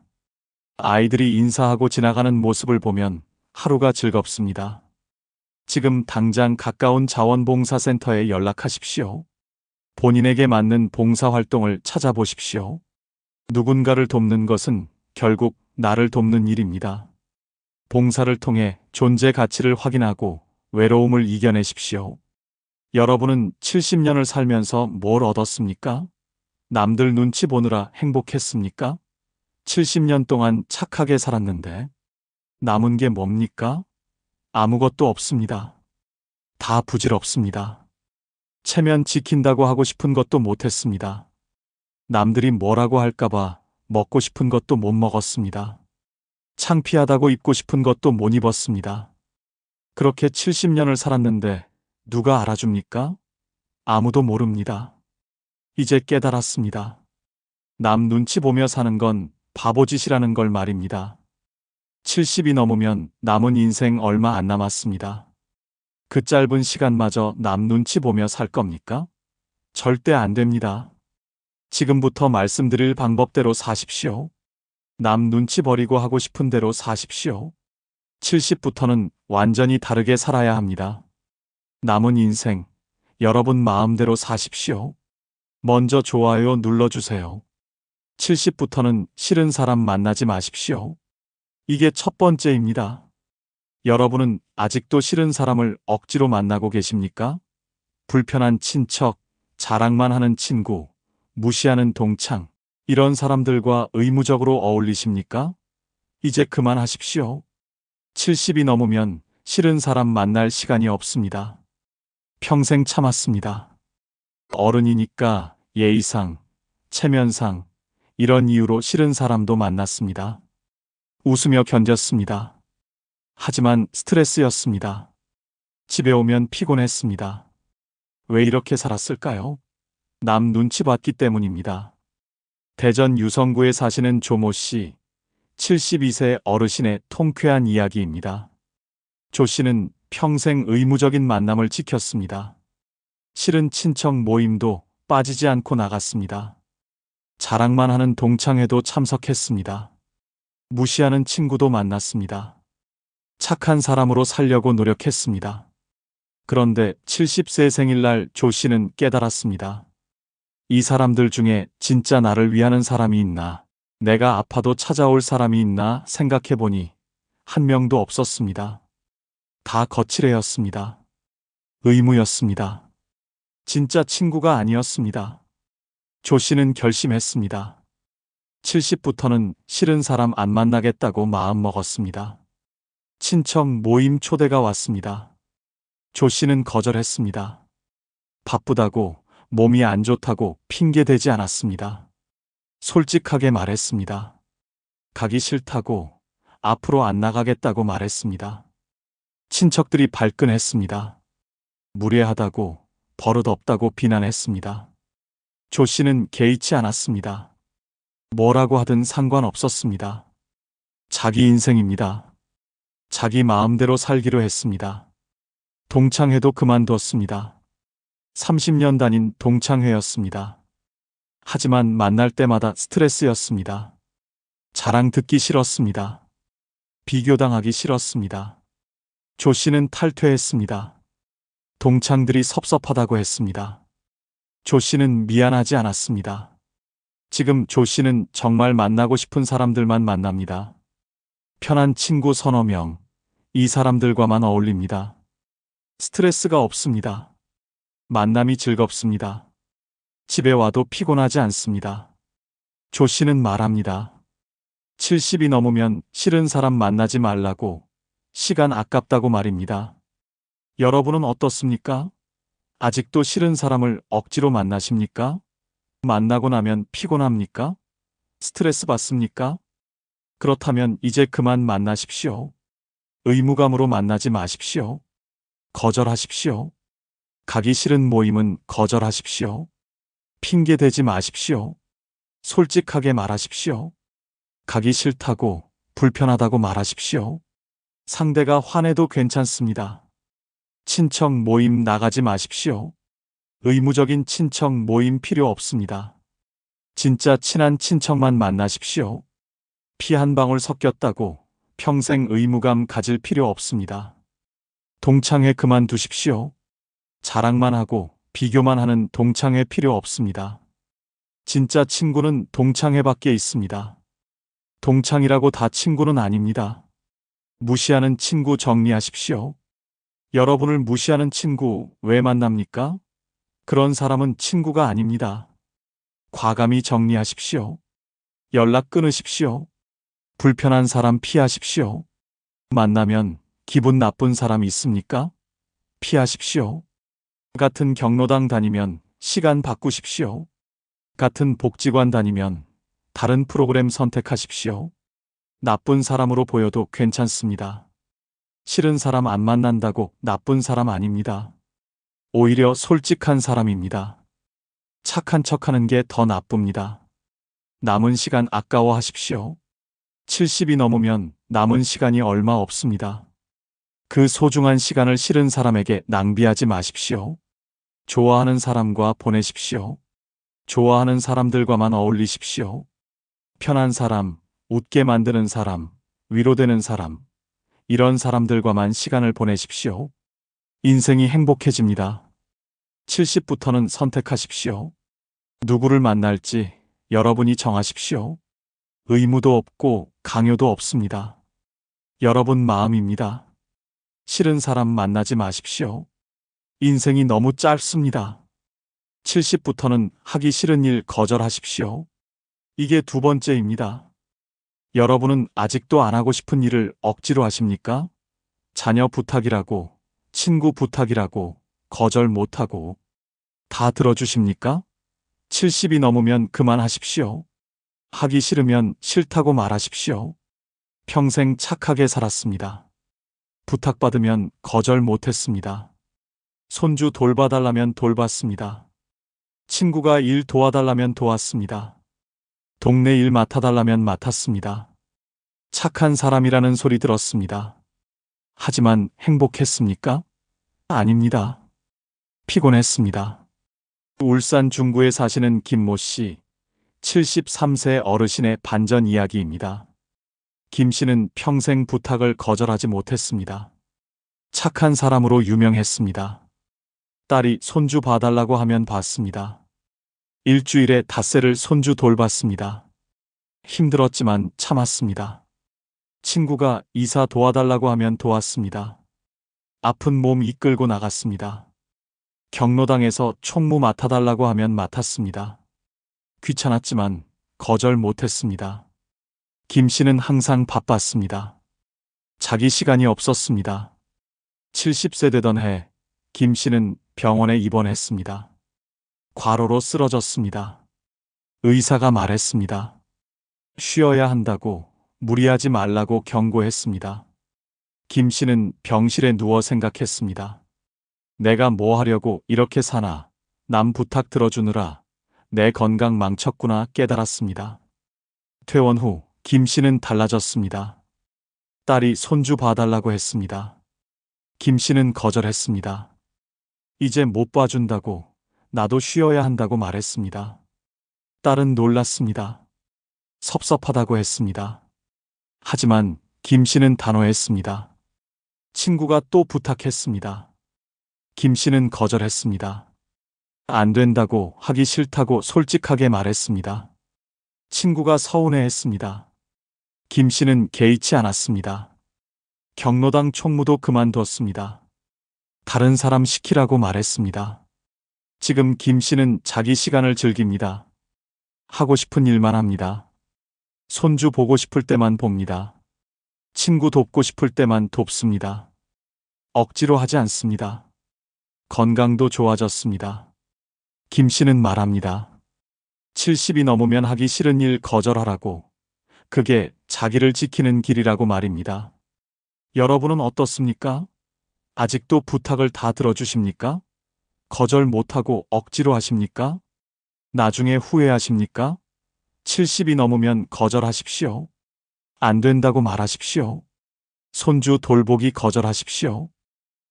아이들이 인사하고 지나가는 모습을 보면 하루가 즐겁습니다. 지금 당장 가까운 자원봉사센터에 연락하십시오. 본인에게 맞는 봉사활동을 찾아보십시오. 누군가를 돕는 것은 결국 나를 돕는 일입니다. 봉사를 통해 존재 가치를 확인하고 외로움을 이겨내십시오. 여러분은 70년을 살면서 뭘 얻었습니까? 남들 눈치 보느라 행복했습니까? 70년 동안 착하게 살았는데 남은 게 뭡니까? 아무것도 없습니다. 다 부질없습니다. 체면 지킨다고 하고 싶은 것도 못했습니다. 남들이 뭐라고 할까봐 먹고 싶은 것도 못 먹었습니다. 창피하다고 입고 싶은 것도 못 입었습니다. 그렇게 70년을 살았는데 누가 알아줍니까? 아무도 모릅니다. 이제 깨달았습니다. 남 눈치 보며 사는 건 바보짓이라는 걸 말입니다. 70이 넘으면 남은 인생 얼마 안 남았습니다. 그 짧은 시간마저 남 눈치 보며 살 겁니까? 절대 안 됩니다. 지금부터 말씀드릴 방법대로 사십시오. 남 눈치 버리고 하고 싶은 대로 사십시오. 70부터는 완전히 다르게 살아야 합니다. 남은 인생, 여러분 마음대로 사십시오. 먼저 좋아요 눌러주세요. 70부터는 싫은 사람 만나지 마십시오. 이게 첫 번째입니다. 여러분은 아직도 싫은 사람을 억지로 만나고 계십니까? 불편한 친척, 자랑만 하는 친구, 무시하는 동창, 이런 사람들과 의무적으로 어울리십니까? 이제 그만하십시오. 70이 넘으면 싫은 사람 만날 시간이 없습니다. 평생 참았습니다. 어른이니까 예의상, 체면상, 이런 이유로 싫은 사람도 만났습니다. 웃으며 견뎠습니다. 하지만 스트레스였습니다. 집에 오면 피곤했습니다. 왜 이렇게 살았을까요? 남 눈치 봤기 때문입니다. 대전 유성구에 사시는 조모 씨, 72세 어르신의 통쾌한 이야기입니다. 조 씨는 평생 의무적인 만남을 지켰습니다. 싫은 친척 모임도 빠지지 않고 나갔습니다. 자랑만 하는 동창회도 참석했습니다. 무시하는 친구도 만났습니다. 착한 사람으로 살려고 노력했습니다. 그런데 70세 생일날 조 씨는 깨달았습니다. 이 사람들 중에 진짜 나를 위하는 사람이 있나, 내가 아파도 찾아올 사람이 있나 생각해보니 한 명도 없었습니다. 다 거칠애였습니다. 의무였습니다. 진짜 친구가 아니었습니다. 조 씨는 결심했습니다. 70부터는 싫은 사람 안 만나겠다고 마음먹었습니다. 친척 모임 초대가 왔습니다. 조 씨는 거절했습니다. 바쁘다고, 몸이 안 좋다고 핑계대지 않았습니다. 솔직하게 말했습니다. 가기 싫다고, 앞으로 안 나가겠다고 말했습니다. 친척들이 발끈했습니다. 무례하다고, 버릇없다고 비난했습니다. 조 씨는 개의치 않았습니다. 뭐라고 하든 상관없었습니다. 자기 인생입니다. 자기 마음대로 살기로 했습니다. 동창회도 그만뒀습니다. 30년 다닌 동창회였습니다. 하지만 만날 때마다 스트레스였습니다. 자랑 듣기 싫었습니다. 비교당하기 싫었습니다. 조 씨는 탈퇴했습니다. 동창들이 섭섭하다고 했습니다. 조 씨는 미안하지 않았습니다. 지금 조 씨는 정말 만나고 싶은 사람들만 만납니다. 편한 친구 서너 명, 이 사람들과만 어울립니다. 스트레스가 없습니다. 만남이 즐겁습니다. 집에 와도 피곤하지 않습니다. 조 씨는 말합니다. 70이 넘으면 싫은 사람 만나지 말라고, 시간 아깝다고 말입니다. 여러분은 어떻습니까? 아직도 싫은 사람을 억지로 만나십니까? 만나고 나면 피곤합니까? 스트레스 받습니까? 그렇다면 이제 그만 만나십시오. 의무감으로 만나지 마십시오. 거절하십시오. 가기 싫은 모임은 거절하십시오. 핑계 대지 마십시오. 솔직하게 말하십시오. 가기 싫다고, 불편하다고 말하십시오. 상대가 화내도 괜찮습니다. 친척 모임 나가지 마십시오. 의무적인 친척 모임 필요 없습니다. 진짜 친한 친척만 만나십시오. 피 한 방울 섞였다고 평생 의무감 가질 필요 없습니다. 동창회 그만두십시오. 자랑만 하고 비교만 하는 동창회 필요 없습니다. 진짜 친구는 동창회밖에 있습니다. 동창이라고 다 친구는 아닙니다. 무시하는 친구 정리하십시오. 여러분을 무시하는 친구 왜 만납니까? 그런 사람은 친구가 아닙니다. 과감히 정리하십시오. 연락 끊으십시오. 불편한 사람 피하십시오. 만나면 기분 나쁜 사람 있습니까? 피하십시오. 같은 경로당 다니면 시간 바꾸십시오. 같은 복지관 다니면 다른 프로그램 선택하십시오. 나쁜 사람으로 보여도 괜찮습니다. 싫은 사람 안 만난다고 나쁜 사람 아닙니다. 오히려 솔직한 사람입니다. 착한 척하는 게 더 나쁩니다. 남은 시간 아까워하십시오. 70이 넘으면 남은 시간이 얼마 없습니다. 그 소중한 시간을 싫은 사람에게 낭비하지 마십시오. 좋아하는 사람과 보내십시오. 좋아하는 사람들과만 어울리십시오. 편한 사람, 웃게 만드는 사람, 위로되는 사람, 이런 사람들과만 시간을 보내십시오. 인생이 행복해집니다. 70부터는 선택하십시오. 누구를 만날지 여러분이 정하십시오. 의무도 없고 강요도 없습니다. 여러분 마음입니다. 싫은 사람 만나지 마십시오. 인생이 너무 짧습니다. 70부터는 하기 싫은 일 거절하십시오. 이게 두 번째입니다. 여러분은 아직도 안 하고 싶은 일을 억지로 하십니까? 자녀 부탁이라고, 친구 부탁이라고, 거절 못하고 다 들어주십니까? 70이 넘으면 그만하십시오. 하기 싫으면 싫다고 말하십시오. 평생 착하게 살았습니다. 부탁받으면 거절 못했습니다. 손주 돌봐달라면 돌봤습니다. 친구가 일 도와달라면 도왔습니다. 동네 일 맡아달라면 맡았습니다. 착한 사람이라는 소리 들었습니다. 하지만 행복했습니까? 아닙니다. 피곤했습니다. 울산 중구에 사시는 김모 씨, 73세 어르신의 반전 이야기입니다. 김 씨는 평생 부탁을 거절하지 못했습니다. 착한 사람으로 유명했습니다. 딸이 손주 봐달라고 하면 봤습니다. 일주일에 닷새를 손주 돌봤습니다. 힘들었지만 참았습니다. 친구가 이사 도와달라고 하면 도왔습니다. 아픈 몸 이끌고 나갔습니다. 경로당에서 총무 맡아달라고 하면 맡았습니다. 귀찮았지만 거절 못했습니다. 김 씨는 항상 바빴습니다. 자기 시간이 없었습니다. 70세 되던 해, 김 씨는 병원에 입원했습니다. 과로로 쓰러졌습니다. 의사가 말했습니다. 쉬어야 한다고, 무리하지 말라고 경고했습니다. 김 씨는 병실에 누워 생각했습니다. 내가 뭐 하려고 이렇게 사나, 남 부탁 들어주느라 내 건강 망쳤구나 깨달았습니다. 퇴원 후 김 씨는 달라졌습니다. 딸이 손주 봐달라고 했습니다. 김 씨는 거절했습니다. 이제 못 봐준다고, 나도 쉬어야 한다고 말했습니다. 딸은 놀랐습니다. 섭섭하다고 했습니다. 하지만 김 씨는 단호했습니다. 친구가 또 부탁했습니다. 김 씨는 거절했습니다. 안 된다고, 하기 싫다고 솔직하게 말했습니다. 친구가 서운해했습니다. 김 씨는 개의치 않았습니다. 경로당 총무도 그만뒀습니다. 다른 사람 시키라고 말했습니다. 지금 김 씨는 자기 시간을 즐깁니다. 하고 싶은 일만 합니다. 손주 보고 싶을 때만 봅니다. 친구 돕고 싶을 때만 돕습니다. 억지로 하지 않습니다. 건강도 좋아졌습니다. 김 씨는 말합니다. 70이 넘으면 하기 싫은 일 거절하라고. 그게 자기를 지키는 길이라고 말입니다. 여러분은 어떻습니까? 아직도 부탁을 다 들어주십니까? 거절 못하고 억지로 하십니까? 나중에 후회하십니까? 70이 넘으면 거절하십시오. 안 된다고 말하십시오. 손주 돌보기 거절하십시오.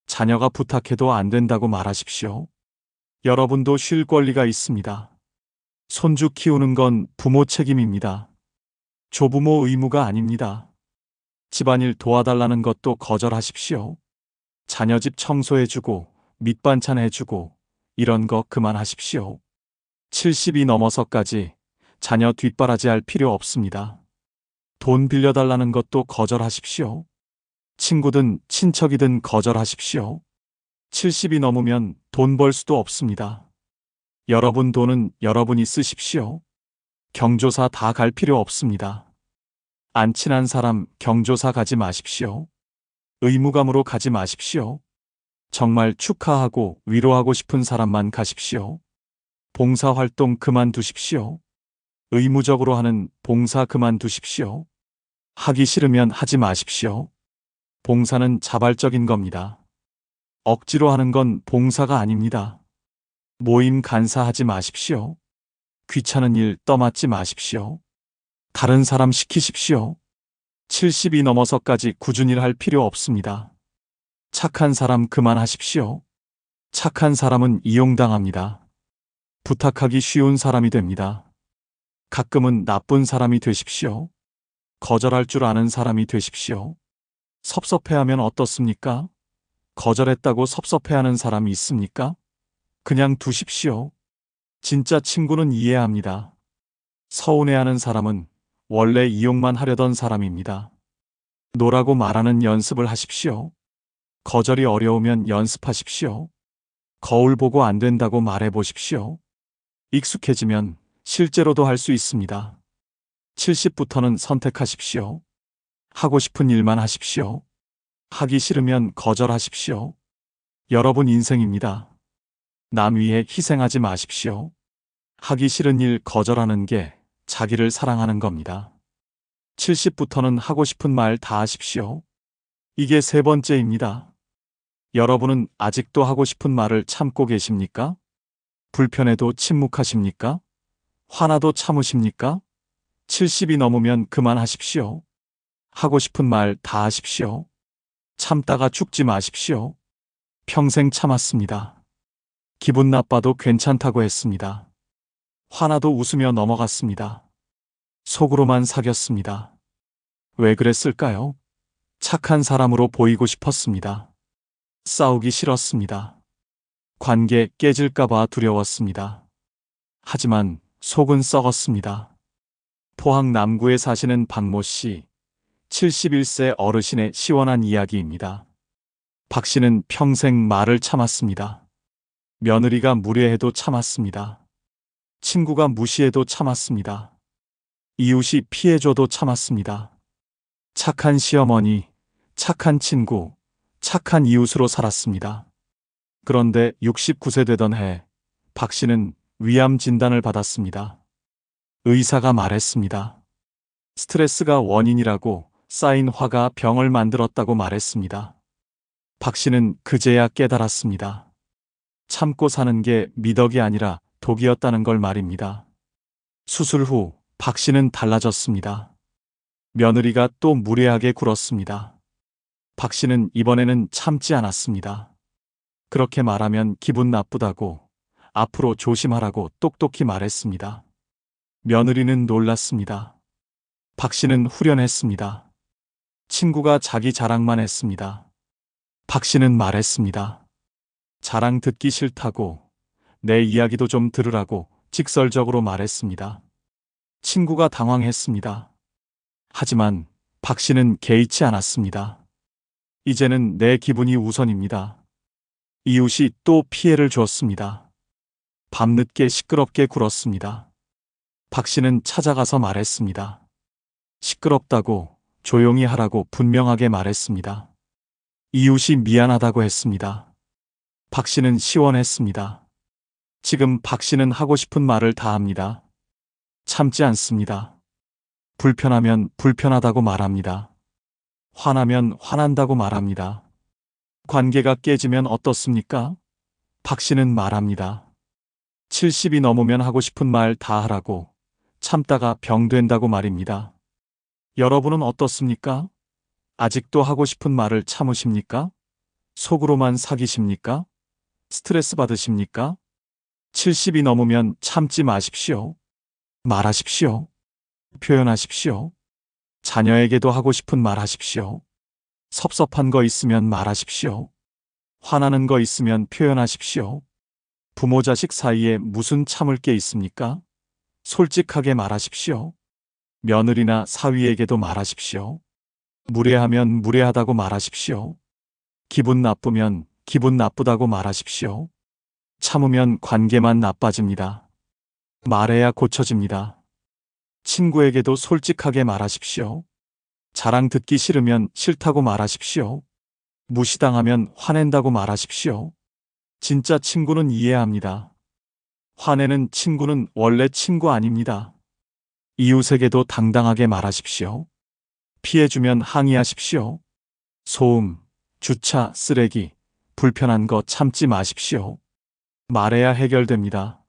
자녀가 부탁해도 안 된다고 말하십시오. 여러분도 쉴 권리가 있습니다. 손주 키우는 건 부모 책임입니다. 조부모 의무가 아닙니다. 집안일 도와달라는 것도 거절하십시오. 자녀 집 청소해주고 밑반찬 해주고 이런 거 그만하십시오. 70이 넘어서까지 자녀 뒷바라지 할 필요 없습니다. 돈 빌려달라는 것도 거절하십시오. 친구든 친척이든 거절하십시오. 70이 넘으면 돈 벌 수도 없습니다. 여러분 돈은 여러분이 쓰십시오. 경조사 다 갈 필요 없습니다. 안 친한 사람 경조사 가지 마십시오. 의무감으로 가지 마십시오. 정말 축하하고 위로하고 싶은 사람만 가십시오. 봉사활동 그만두십시오. 의무적으로 하는 봉사 그만두십시오. 하기 싫으면 하지 마십시오. 봉사는 자발적인 겁니다. 억지로 하는 건 봉사가 아닙니다. 모임 간사하지 마십시오. 귀찮은 일 떠맡지 마십시오. 다른 사람 시키십시오. 70이 넘어서까지 꾸준히 할 필요 없습니다. 착한 사람 그만하십시오. 착한 사람은 이용당합니다. 부탁하기 쉬운 사람이 됩니다. 가끔은 나쁜 사람이 되십시오. 거절할 줄 아는 사람이 되십시오. 섭섭해하면 어떻습니까? 거절했다고 섭섭해하는 사람이 있습니까? 그냥 두십시오. 진짜 친구는 이해합니다. 서운해하는 사람은 원래 이용만 하려던 사람입니다. 노라고 말하는 연습을 하십시오. 거절이 어려우면 연습하십시오. 거울 보고 안 된다고 말해 보십시오. 익숙해지면 실제로도 할 수 있습니다. 70부터는 선택하십시오. 하고 싶은 일만 하십시오. 하기 싫으면 거절하십시오. 여러분 인생입니다. 남 위해 희생하지 마십시오. 하기 싫은 일 거절하는 게 자기를 사랑하는 겁니다. 70부터는 하고 싶은 말 다 하십시오. 이게 세 번째입니다. 여러분은 아직도 하고 싶은 말을 참고 계십니까? 불편해도 침묵하십니까? 화나도 참으십니까? 70이 넘으면 그만하십시오. 하고 싶은 말 다 하십시오. 참다가 죽지 마십시오. 평생 참았습니다. 기분 나빠도 괜찮다고 했습니다. 화나도 웃으며 넘어갔습니다. 속으로만 사귀었습니다. 왜 그랬을까요? 착한 사람으로 보이고 싶었습니다. 싸우기 싫었습니다. 관계 깨질까봐 두려웠습니다. 하지만 속은 썩었습니다. 포항 남구에 사시는 박모 씨, 71세 어르신의 시원한 이야기입니다. 박 씨는 평생 말을 참았습니다. 며느리가 무례해도 참았습니다. 친구가 무시해도 참았습니다. 이웃이 피해줘도 참았습니다. 착한 시어머니, 착한 친구, 착한 이웃으로 살았습니다. 그런데 69세 되던 해, 박 씨는 위암 진단을 받았습니다. 의사가 말했습니다. 스트레스가 원인이라고 쌓인 화가 병을 만들었다고 말했습니다. 박 씨는 그제야 깨달았습니다. 참고 사는 게 미덕이 아니라 독이었다는 걸 말입니다. 수술 후 박 씨는 달라졌습니다. 며느리가 또 무례하게 굴었습니다. 박 씨는 이번에는 참지 않았습니다. 그렇게 말하면 기분 나쁘다고, 앞으로 조심하라고 똑똑히 말했습니다. 며느리는 놀랐습니다. 박 씨는 후련했습니다. 친구가 자기 자랑만 했습니다. 박 씨는 말했습니다. 자랑 듣기 싫다고, 내 이야기도 좀 들으라고 직설적으로 말했습니다. 친구가 당황했습니다. 하지만 박 씨는 개의치 않았습니다. 이제는 내 기분이 우선입니다. 이웃이 또 피해를 주었습니다. 밤늦게 시끄럽게 굴었습니다. 박 씨는 찾아가서 말했습니다. 시끄럽다고, 조용히 하라고 분명하게 말했습니다. 이웃이 미안하다고 했습니다. 박 씨는 시원했습니다. 지금 박 씨는 하고 싶은 말을 다 합니다. 참지 않습니다. 불편하면 불편하다고 말합니다. 화나면 화난다고 말합니다. 관계가 깨지면 어떻습니까? 박 씨는 말합니다. 70이 넘으면 하고 싶은 말 다 하라고. 참다가 병 된다고 말입니다. 여러분은 어떻습니까? 아직도 하고 싶은 말을 참으십니까? 속으로만 사귀십니까? 스트레스 받으십니까? 70이 넘으면 참지 마십시오. 말하십시오. 표현하십시오. 자녀에게도 하고 싶은 말 하십시오. 섭섭한 거 있으면 말하십시오. 화나는 거 있으면 표현하십시오. 부모 자식 사이에 무슨 참을 게 있습니까? 솔직하게 말하십시오. 며느리나 사위에게도 말하십시오. 무례하면 무례하다고 말하십시오. 기분 나쁘면 기분 나쁘다고 말하십시오. 참으면 관계만 나빠집니다. 말해야 고쳐집니다. 친구에게도 솔직하게 말하십시오. 자랑 듣기 싫으면 싫다고 말하십시오. 무시당하면 화낸다고 말하십시오. 진짜 친구는 이해합니다. 화내는 친구는 원래 친구 아닙니다. 이웃에게도 당당하게 말하십시오. 피해주면 항의하십시오. 소음, 주차, 쓰레기, 불편한 거 참지 마십시오. 말해야 해결됩니다.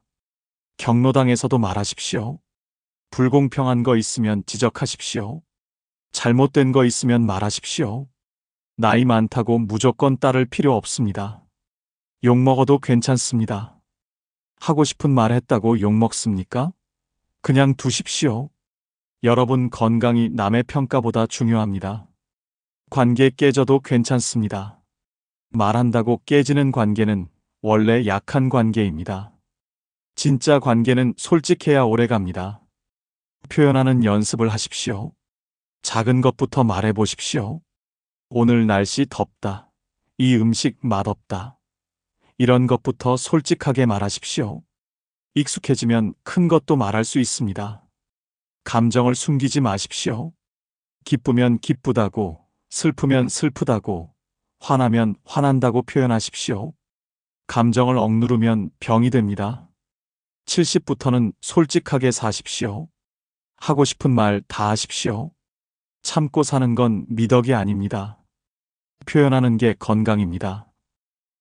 경로당에서도 말하십시오. 불공평한 거 있으면 지적하십시오. 잘못된 거 있으면 말하십시오. 나이 많다고 무조건 따를 필요 없습니다. 욕먹어도 괜찮습니다. 하고 싶은 말 했다고 욕먹습니까? 그냥 두십시오. 여러분 건강이 남의 평가보다 중요합니다. 관계 깨져도 괜찮습니다. 말한다고 깨지는 관계는 원래 약한 관계입니다. 진짜 관계는 솔직해야 오래갑니다. 표현하는 연습을 하십시오. 작은 것부터 말해보십시오. 오늘 날씨 덥다. 이 음식 맛없다. 이런 것부터 솔직하게 말하십시오. 익숙해지면 큰 것도 말할 수 있습니다. 감정을 숨기지 마십시오. 기쁘면 기쁘다고, 슬프면 슬프다고, 화나면 화난다고 표현하십시오. 감정을 억누르면 병이 됩니다. 70부터는 솔직하게 사십시오. 하고 싶은 말 다 하십시오. 참고 사는 건 미덕이 아닙니다. 표현하는 게 건강입니다.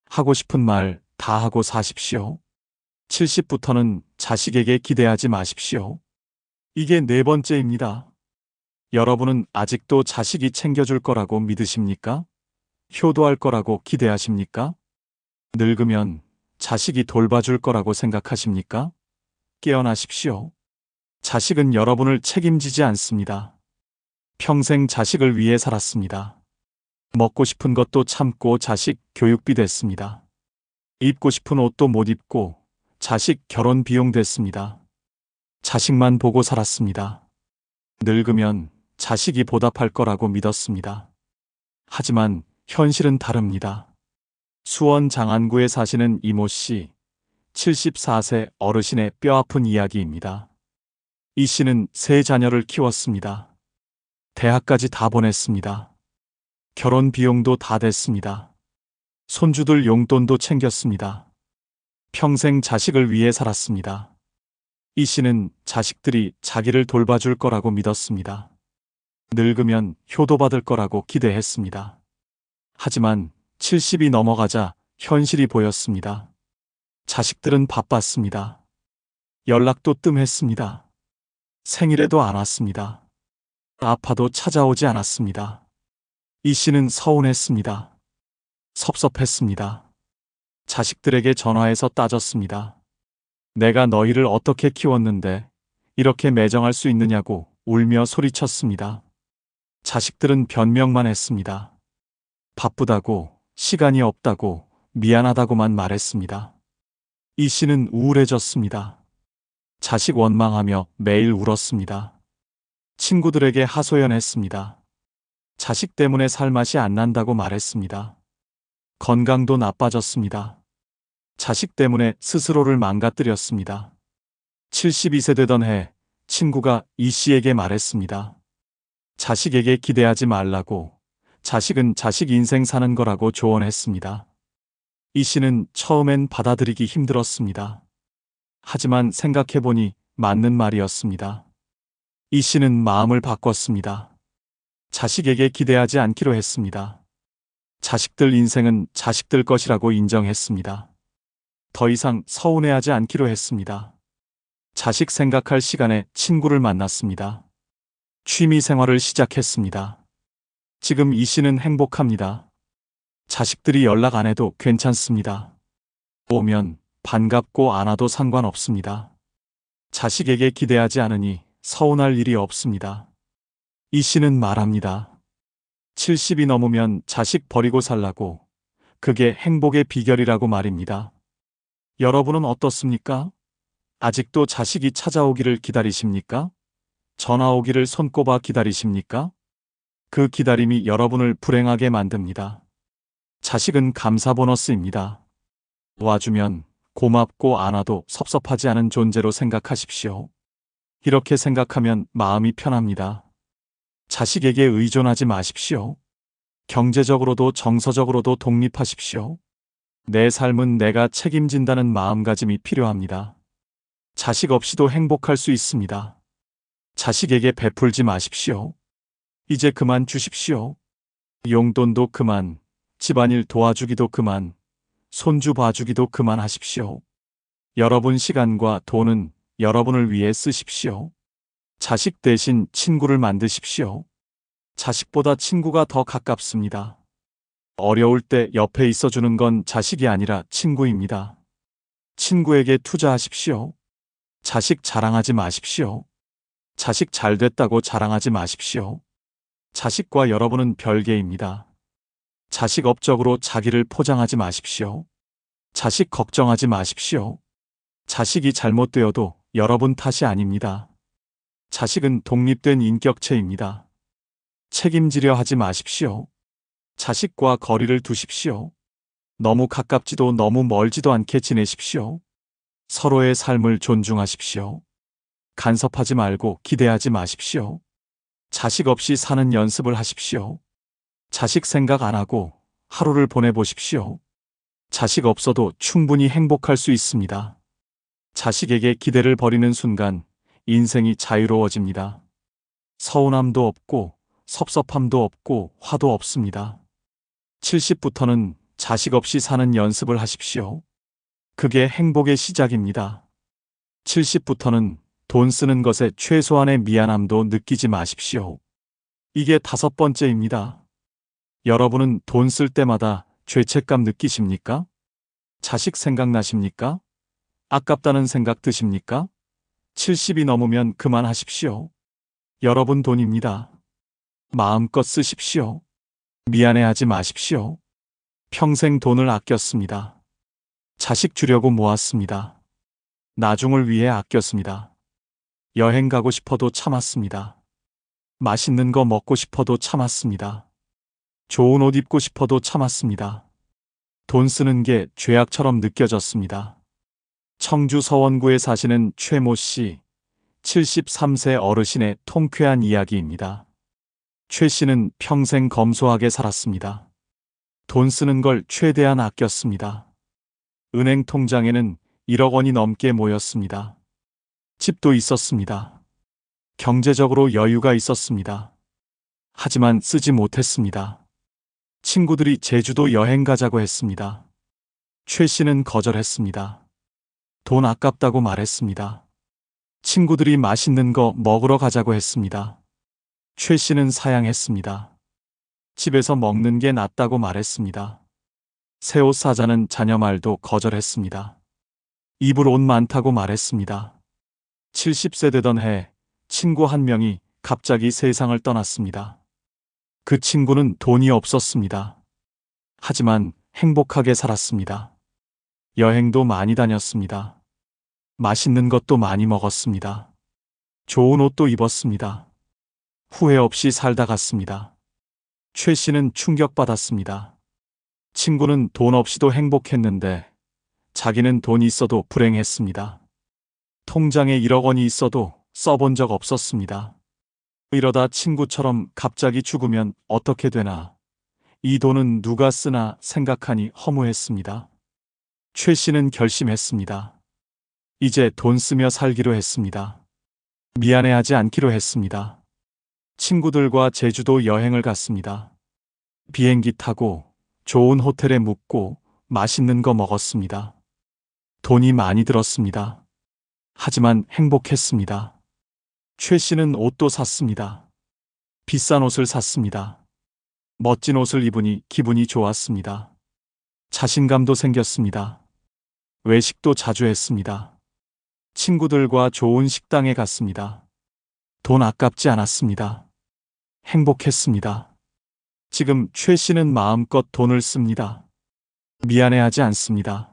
하고 싶은 말 다 하고 사십시오. 70부터는 자식에게 기대하지 마십시오. 이게 네 번째입니다. 여러분은 아직도 자식이 챙겨줄 거라고 믿으십니까? 효도할 거라고 기대하십니까? 늙으면 자식이 돌봐줄 거라고 생각하십니까? 깨어나십시오. 자식은 여러분을 책임지지 않습니다. 평생 자식을 위해 살았습니다. 먹고 싶은 것도 참고 자식 교육비 댔습니다. 입고 싶은 옷도 못 입고 자식 결혼 비용 댔습니다. 자식만 보고 살았습니다. 늙으면 자식이 보답할 거라고 믿었습니다. 하지만 현실은 다릅니다. 수원 장안구에 사시는 이모 씨, 74세 어르신의 뼈아픈 이야기입니다. 이 씨는 세 자녀를 키웠습니다. 대학까지 다 보냈습니다. 결혼 비용도 다 댔습니다. 손주들 용돈도 챙겼습니다. 평생 자식을 위해 살았습니다. 이 씨는 자식들이 자기를 돌봐줄 거라고 믿었습니다. 늙으면 효도받을 거라고 기대했습니다. 하지만 70이 넘어가자 현실이 보였습니다. 자식들은 바빴습니다. 연락도 뜸했습니다. 생일에도 안 왔습니다. 아파도 찾아오지 않았습니다. 이 씨는 서운했습니다. 섭섭했습니다. 자식들에게 전화해서 따졌습니다. 내가 너희를 어떻게 키웠는데 이렇게 매정할 수 있느냐고 울며 소리쳤습니다. 자식들은 변명만 했습니다. 바쁘다고, 시간이 없다고, 미안하다고만 말했습니다. 이 씨는 우울해졌습니다. 자식 원망하며 매일 울었습니다. 친구들에게 하소연했습니다. 자식 때문에 살맛이 안 난다고 말했습니다. 건강도 나빠졌습니다. 자식 때문에 스스로를 망가뜨렸습니다. 72세 되던 해 친구가 이 씨에게 말했습니다. 자식에게 기대하지 말라고, 자식은 자식 인생 사는 거라고 조언했습니다. 이 씨는 처음엔 받아들이기 힘들었습니다. 하지만 생각해보니 맞는 말이었습니다. 이 씨는 마음을 바꿨습니다. 자식에게 기대하지 않기로 했습니다. 자식들 인생은 자식들 것이라고 인정했습니다. 더 이상 서운해하지 않기로 했습니다. 자식 생각할 시간에 친구를 만났습니다. 취미 생활을 시작했습니다. 지금 이 씨는 행복합니다. 자식들이 연락 안 해도 괜찮습니다. 오면 반갑고 안 와도 상관없습니다. 자식에게 기대하지 않으니 서운할 일이 없습니다. 이 씨는 말합니다. 70이 넘으면 자식 버리고 살라고. 그게 행복의 비결이라고 말입니다. 여러분은 어떻습니까? 아직도 자식이 찾아오기를 기다리십니까? 전화 오기를 손꼽아 기다리십니까? 그 기다림이 여러분을 불행하게 만듭니다. 자식은 감사 보너스입니다. 와주면 고맙고 안 와도 섭섭하지 않은 존재로 생각하십시오. 이렇게 생각하면 마음이 편합니다. 자식에게 의존하지 마십시오. 경제적으로도 정서적으로도 독립하십시오. 내 삶은 내가 책임진다는 마음가짐이 필요합니다. 자식 없이도 행복할 수 있습니다. 자식에게 베풀지 마십시오. 이제 그만 주십시오. 용돈도 그만, 집안일 도와주기도 그만, 손주 봐주기도 그만하십시오. 여러분 시간과 돈은 여러분을 위해 쓰십시오. 자식 대신 친구를 만드십시오. 자식보다 친구가 더 가깝습니다. 어려울 때 옆에 있어주는 건 자식이 아니라 친구입니다. 친구에게 투자하십시오. 자식 자랑하지 마십시오. 자식 잘 됐다고 자랑하지 마십시오. 자식과 여러분은 별개입니다. 자식 업적으로 자기를 포장하지 마십시오. 자식 걱정하지 마십시오. 자식이 잘못되어도 여러분 탓이 아닙니다. 자식은 독립된 인격체입니다. 책임지려 하지 마십시오. 자식과 거리를 두십시오. 너무 가깝지도 너무 멀지도 않게 지내십시오. 서로의 삶을 존중하십시오. 간섭하지 말고 기대하지 마십시오. 자식 없이 사는 연습을 하십시오. 자식 생각 안 하고 하루를 보내보십시오. 자식 없어도 충분히 행복할 수 있습니다. 자식에게 기대를 버리는 순간 인생이 자유로워집니다. 서운함도 없고 섭섭함도 없고 화도 없습니다. 70부터는 자식 없이 사는 연습을 하십시오. 그게 행복의 시작입니다. 70부터는 돈 쓰는 것에 최소한의 미안함도 느끼지 마십시오. 이게 5번째입니다. 여러분은 돈 쓸 때마다 죄책감 느끼십니까? 자식 생각나십니까? 아깝다는 생각 드십니까? 70이 넘으면 그만하십시오. 여러분 돈입니다. 마음껏 쓰십시오. 미안해하지 마십시오. 평생 돈을 아꼈습니다. 자식 주려고 모았습니다. 나중을 위해 아꼈습니다. 여행 가고 싶어도 참았습니다. 맛있는 거 먹고 싶어도 참았습니다. 좋은 옷 입고 싶어도 참았습니다. 돈 쓰는 게 죄악처럼 느껴졌습니다. 청주 서원구에 사시는 최모 씨, 73세 어르신의 통쾌한 이야기입니다. 최 씨는 평생 검소하게 살았습니다. 돈 쓰는 걸 최대한 아꼈습니다. 은행 통장에는 1억 원이 넘게 모였습니다. 집도 있었습니다. 경제적으로 여유가 있었습니다. 하지만 쓰지 못했습니다. 친구들이 제주도 여행 가자고 했습니다. 최 씨는 거절했습니다. 돈 아깝다고 말했습니다. 친구들이 맛있는 거 먹으러 가자고 했습니다. 최 씨는 사양했습니다. 집에서 먹는 게 낫다고 말했습니다. 새 옷 사자는 자녀 말도 거절했습니다. 입을 옷 많다고 말했습니다. 70세 되던 해 친구 한 명이 갑자기 세상을 떠났습니다. 그 친구는 돈이 없었습니다. 하지만 행복하게 살았습니다. 여행도 많이 다녔습니다. 맛있는 것도 많이 먹었습니다. 좋은 옷도 입었습니다. 후회 없이 살다 갔습니다. 최 씨는 충격받았습니다. 친구는 돈 없이도 행복했는데 자기는 돈이 있어도 불행했습니다. 통장에 1억 원이 있어도 써본 적 없었습니다. 이러다 친구처럼 갑자기 죽으면 어떻게 되나, 이 돈은 누가 쓰나 생각하니 허무했습니다. 최 씨는 결심했습니다. 이제 돈 쓰며 살기로 했습니다. 미안해하지 않기로 했습니다. 친구들과 제주도 여행을 갔습니다. 비행기 타고 좋은 호텔에 묵고 맛있는 거 먹었습니다. 돈이 많이 들었습니다. 하지만 행복했습니다. 최 씨는 옷도 샀습니다. 비싼 옷을 샀습니다. 멋진 옷을 입으니 기분이 좋았습니다. 자신감도 생겼습니다. 외식도 자주 했습니다. 친구들과 좋은 식당에 갔습니다. 돈 아깝지 않았습니다. 행복했습니다. 지금 최 씨는 마음껏 돈을 씁니다. 미안해하지 않습니다.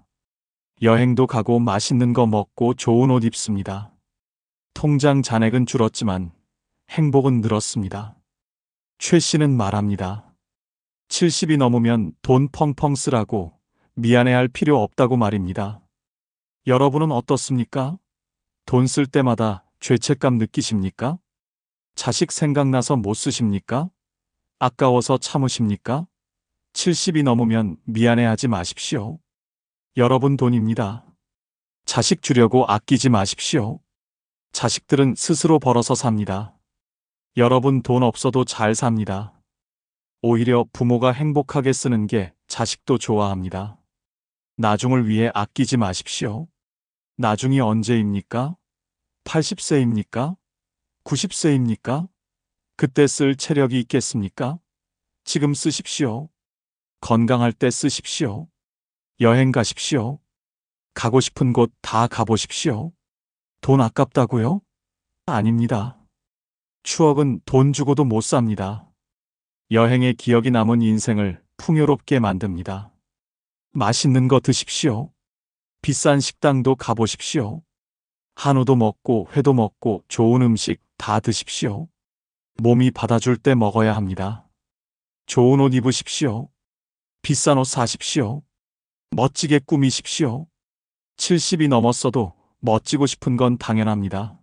여행도 가고 맛있는 거 먹고 좋은 옷 입습니다. 통장 잔액은 줄었지만 행복은 늘었습니다. 최 씨는 말합니다. 70이 넘으면 돈 펑펑 쓰라고 미안해할 필요 없다고 말입니다. 여러분은 어떻습니까? 돈 쓸 때마다 죄책감 느끼십니까? 자식 생각나서 못 쓰십니까? 아까워서 참으십니까? 70이 넘으면 미안해하지 마십시오. 여러분 돈입니다. 자식 주려고 아끼지 마십시오. 자식들은 스스로 벌어서 삽니다. 여러분 돈 없어도 잘 삽니다. 오히려 부모가 행복하게 쓰는 게 자식도 좋아합니다. 나중을 위해 아끼지 마십시오. 나중이 언제입니까? 80세입니까? 90세입니까? 그때 쓸 체력이 있겠습니까? 지금 쓰십시오. 건강할 때 쓰십시오. 여행 가십시오. 가고 싶은 곳 다 가보십시오. 돈 아깝다고요? 아닙니다. 추억은 돈 주고도 못 삽니다. 여행의 기억이 남은 인생을 풍요롭게 만듭니다. 맛있는 거 드십시오. 비싼 식당도 가보십시오. 한우도 먹고 회도 먹고 좋은 음식 다 드십시오. 몸이 받아줄 때 먹어야 합니다. 좋은 옷 입으십시오. 비싼 옷 사십시오. 멋지게 꾸미십시오. 70이 넘었어도 멋지고 싶은 건 당연합니다.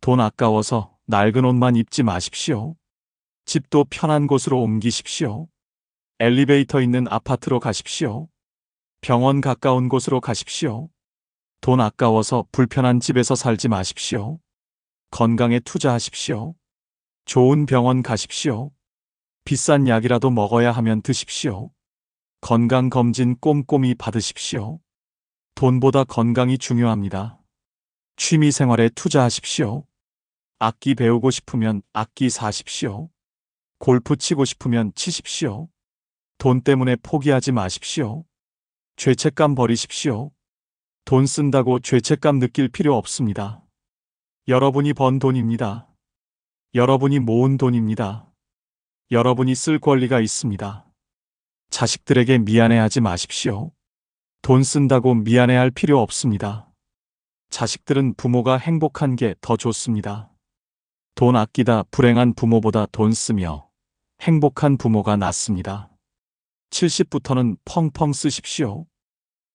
돈 아까워서 낡은 옷만 입지 마십시오. 집도 편한 곳으로 옮기십시오. 엘리베이터 있는 아파트로 가십시오. 병원 가까운 곳으로 가십시오. 돈 아까워서 불편한 집에서 살지 마십시오. 건강에 투자하십시오. 좋은 병원 가십시오. 비싼 약이라도 먹어야 하면 드십시오. 건강검진 꼼꼼히 받으십시오. 돈보다 건강이 중요합니다. 취미 생활에 투자하십시오. 악기 배우고 싶으면 악기 사십시오. 골프 치고 싶으면 치십시오. 돈 때문에 포기하지 마십시오. 죄책감 버리십시오. 돈 쓴다고 죄책감 느낄 필요 없습니다. 여러분이 번 돈입니다. 여러분이 모은 돈입니다. 여러분이 쓸 권리가 있습니다. 자식들에게 미안해하지 마십시오. 돈 쓴다고 미안해할 필요 없습니다. 자식들은 부모가 행복한 게 더 좋습니다. 돈 아끼다 불행한 부모보다 돈 쓰며 행복한 부모가 낫습니다. 70부터는 펑펑 쓰십시오.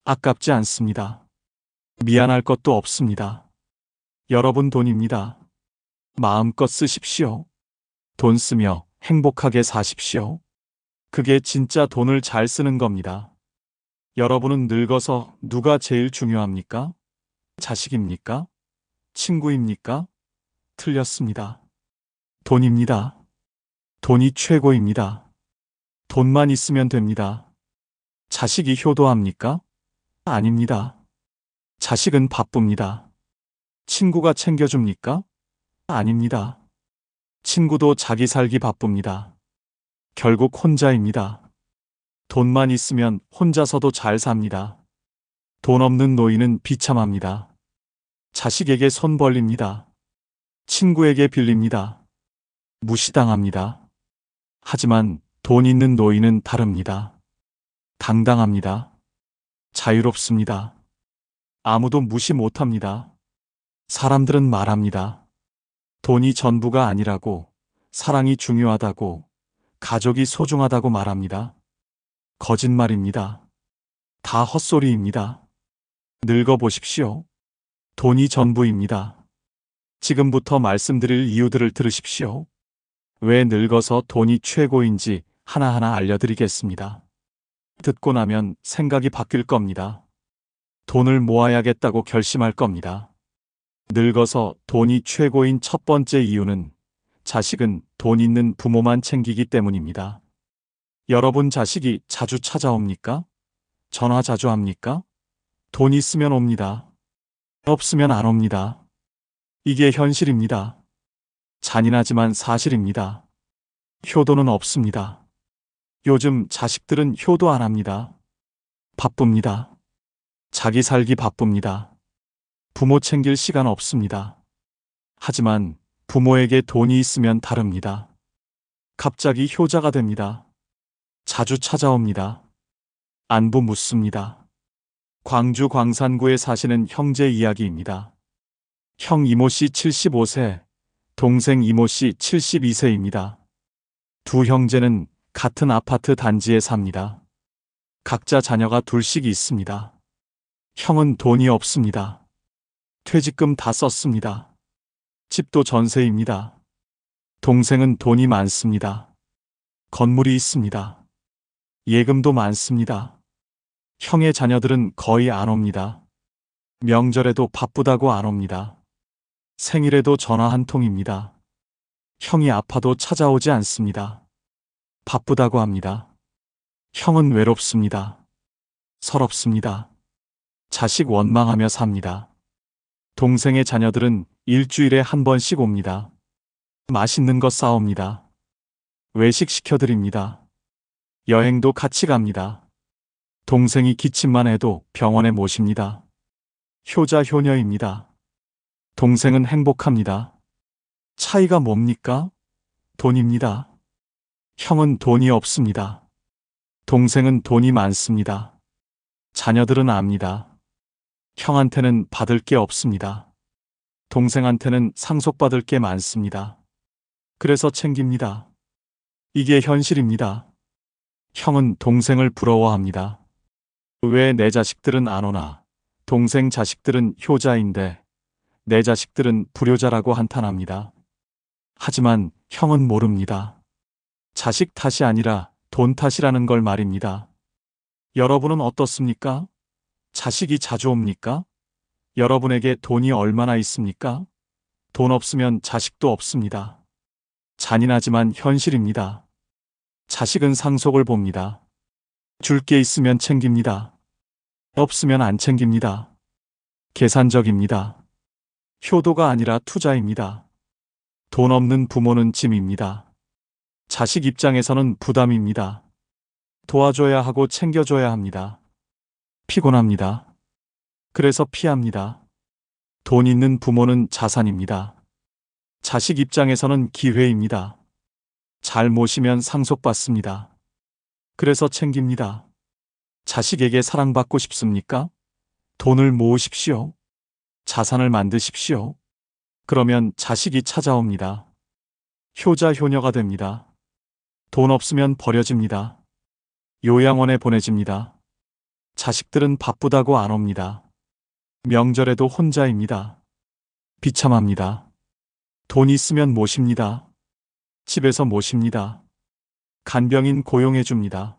아깝지 않습니다. 미안할 것도 없습니다. 여러분 돈입니다. 마음껏 쓰십시오. 돈 쓰며 행복하게 사십시오. 그게 진짜 돈을 잘 쓰는 겁니다. 여러분은 늙어서 누가 제일 중요합니까? 자식입니까? 친구입니까? 틀렸습니다. 돈입니다. 돈이 최고입니다. 돈만 있으면 됩니다. 자식이 효도합니까? 아닙니다. 자식은 바쁩니다. 친구가 챙겨줍니까? 아닙니다. 친구도 자기 살기 바쁩니다. 결국 혼자입니다. 돈만 있으면 혼자서도 잘 삽니다. 돈 없는 노인은 비참합니다. 자식에게 손 벌립니다. 친구에게 빌립니다. 무시당합니다. 하지만 돈 있는 노인은 다릅니다. 당당합니다. 자유롭습니다. 아무도 무시 못합니다. 사람들은 말합니다. 돈이 전부가 아니라고, 사랑이 중요하다고, 가족이 소중하다고 말합니다. 거짓말입니다. 다 헛소리입니다. 늙어보십시오. 돈이 전부입니다. 지금부터 말씀드릴 이유들을 들으십시오. 왜 늙어서 돈이 최고인지 하나하나 알려드리겠습니다. 듣고 나면 생각이 바뀔 겁니다. 돈을 모아야겠다고 결심할 겁니다. 늙어서 돈이 최고인 첫 번째 이유는 자식은 돈 있는 부모만 챙기기 때문입니다. 여러분 자식이 자주 찾아옵니까? 전화 자주 합니까? 돈 있으면 옵니다. 없으면 안 옵니다. 이게 현실입니다. 잔인하지만 사실입니다. 효도는 없습니다. 요즘 자식들은 효도 안 합니다. 바쁩니다. 자기 살기 바쁩니다. 부모 챙길 시간 없습니다. 하지만 부모에게 돈이 있으면 다릅니다. 갑자기 효자가 됩니다. 자주 찾아옵니다. 안부 묻습니다. 광주 광산구에 사시는 형제 이야기입니다. 형 이모 씨 75세, 동생 이모 씨 72세입니다. 두 형제는 같은 아파트 단지에 삽니다. 각자 자녀가 둘씩 있습니다. 형은 돈이 없습니다. 퇴직금 다 썼습니다. 집도 전세입니다. 동생은 돈이 많습니다. 건물이 있습니다. 예금도 많습니다. 형의 자녀들은 거의 안 옵니다. 명절에도 바쁘다고 안 옵니다. 생일에도 전화 한 통입니다. 형이 아파도 찾아오지 않습니다. 바쁘다고 합니다. 형은 외롭습니다. 서럽습니다. 자식 원망하며 삽니다. 동생의 자녀들은 일주일에 한 번씩 옵니다. 맛있는 것 싸옵니다. 외식 시켜드립니다. 여행도 같이 갑니다. 동생이 기침만 해도 병원에 모십니다. 효자 효녀입니다. 동생은 행복합니다. 차이가 뭡니까? 돈입니다. 형은 돈이 없습니다. 동생은 돈이 많습니다. 자녀들은 압니다. 형한테는 받을 게 없습니다. 동생한테는 상속받을 게 많습니다. 그래서 챙깁니다. 이게 현실입니다. 형은 동생을 부러워합니다. 왜 내 자식들은 안 오나? 동생 자식들은 효자인데 내 자식들은 불효자라고 한탄합니다. 하지만 형은 모릅니다. 자식 탓이 아니라 돈 탓이라는 걸 말입니다. 여러분은 어떻습니까? 자식이 자주 옵니까? 여러분에게 돈이 얼마나 있습니까? 돈 없으면 자식도 없습니다. 잔인하지만 현실입니다. 자식은 상속을 봅니다. 줄 게 있으면 챙깁니다. 없으면 안 챙깁니다. 계산적입니다. 효도가 아니라 투자입니다. 돈 없는 부모는 짐입니다. 자식 입장에서는 부담입니다. 도와줘야 하고 챙겨줘야 합니다. 피곤합니다. 그래서 피합니다. 돈 있는 부모는 자산입니다. 자식 입장에서는 기회입니다. 잘 모시면 상속받습니다. 그래서 챙깁니다. 자식에게 사랑받고 싶습니까? 돈을 모으십시오. 자산을 만드십시오. 그러면 자식이 찾아옵니다. 효자 효녀가 됩니다. 돈 없으면 버려집니다. 요양원에 보내집니다. 자식들은 바쁘다고 안 옵니다. 명절에도 혼자입니다. 비참합니다. 돈 있으면 모십니다. 집에서 모십니다. 간병인 고용해 줍니다.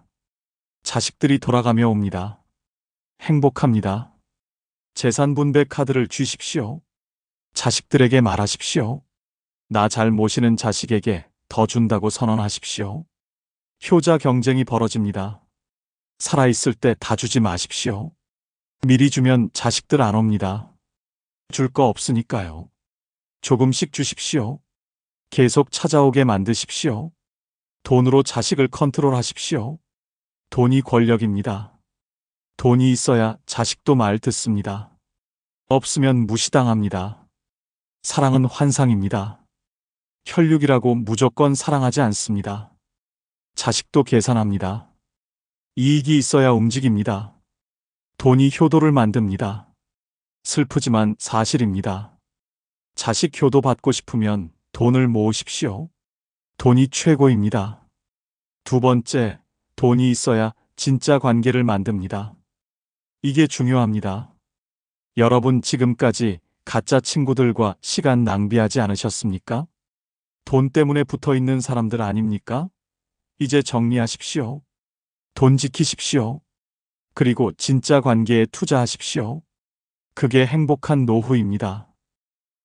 자식들이 돌아가며 옵니다. 행복합니다. 재산 분배 카드를 주십시오. 자식들에게 말하십시오. 나 잘 모시는 자식에게 더 준다고 선언하십시오. 효자 경쟁이 벌어집니다. 살아있을 때 다 주지 마십시오. 미리 주면 자식들 안 옵니다. 줄 거 없으니까요. 조금씩 주십시오. 계속 찾아오게 만드십시오. 돈으로 자식을 컨트롤하십시오. 돈이 권력입니다. 돈이 있어야 자식도 말 듣습니다. 없으면 무시당합니다. 사랑은 환상입니다. 혈육이라고 무조건 사랑하지 않습니다. 자식도 계산합니다. 이익이 있어야 움직입니다. 돈이 효도를 만듭니다. 슬프지만 사실입니다. 자식 효도 받고 싶으면 돈을 모으십시오. 돈이 최고입니다. 두 번째, 돈이 있어야 진짜 관계를 만듭니다. 이게 중요합니다. 여러분 지금까지 가짜 친구들과 시간 낭비하지 않으셨습니까? 돈 때문에 붙어 있는 사람들 아닙니까? 이제 정리하십시오. 돈 지키십시오. 그리고 진짜 관계에 투자하십시오. 그게 행복한 노후입니다.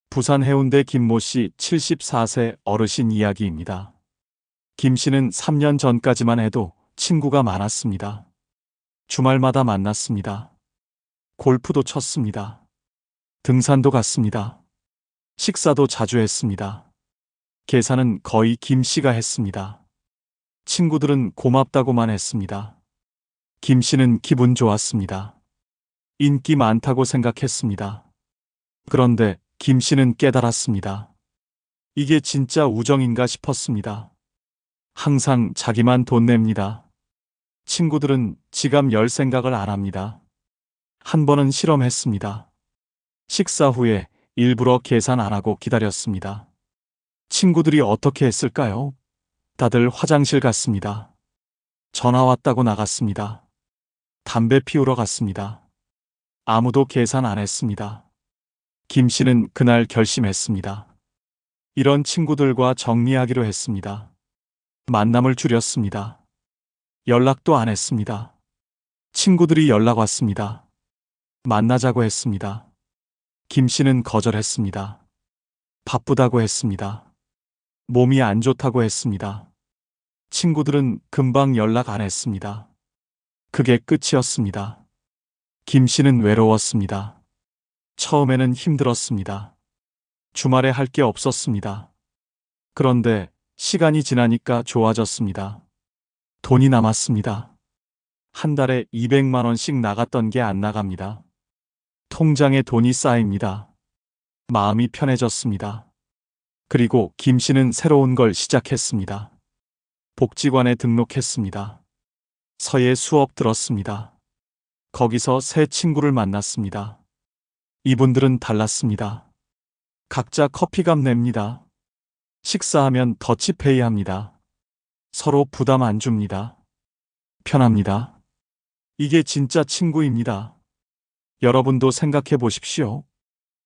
부산 해운대 김모 씨 74세 어르신 이야기입니다. 김 씨는 3년 전까지만 해도 친구가 많았습니다. 주말마다 만났습니다. 골프도 쳤습니다. 등산도 갔습니다. 식사도 자주 했습니다. 계산은 거의 김 씨가 했습니다. 친구들은 고맙다고만 했습니다. 김 씨는 기분 좋았습니다. 인기 많다고 생각했습니다. 그런데 김 씨는 깨달았습니다. 이게 진짜 우정인가 싶었습니다. 항상 자기만 돈 냅니다. 친구들은 지갑 열 생각을 안 합니다. 한 번은 실험했습니다. 식사 후에 일부러 계산 안 하고 기다렸습니다. 친구들이 어떻게 했을까요? 다들 화장실 갔습니다. 전화 왔다고 나갔습니다. 담배 피우러 갔습니다. 아무도 계산 안 했습니다. 김 씨는 그날 결심했습니다. 이런 친구들과 정리하기로 했습니다. 만남을 줄였습니다. 연락도 안 했습니다. 친구들이 연락 왔습니다. 만나자고 했습니다. 김 씨는 거절했습니다. 바쁘다고 했습니다. 몸이 안 좋다고 했습니다. 친구들은 금방 연락 안 했습니다. 그게 끝이었습니다. 김 씨는 외로웠습니다. 처음에는 힘들었습니다. 주말에 할 게 없었습니다. 그런데 시간이 지나니까 좋아졌습니다. 돈이 남았습니다. 한 달에 200만 원씩 나갔던 게 안 나갑니다. 통장에 돈이 쌓입니다. 마음이 편해졌습니다. 그리고 김 씨는 새로운 걸 시작했습니다. 복지관에 등록했습니다. 서예 수업 들었습니다. 거기서 새 친구를 만났습니다. 이분들은 달랐습니다. 각자 커피값 냅니다. 식사하면 더치페이 합니다. 서로 부담 안 줍니다. 편합니다. 이게 진짜 친구입니다. 여러분도 생각해 보십시오.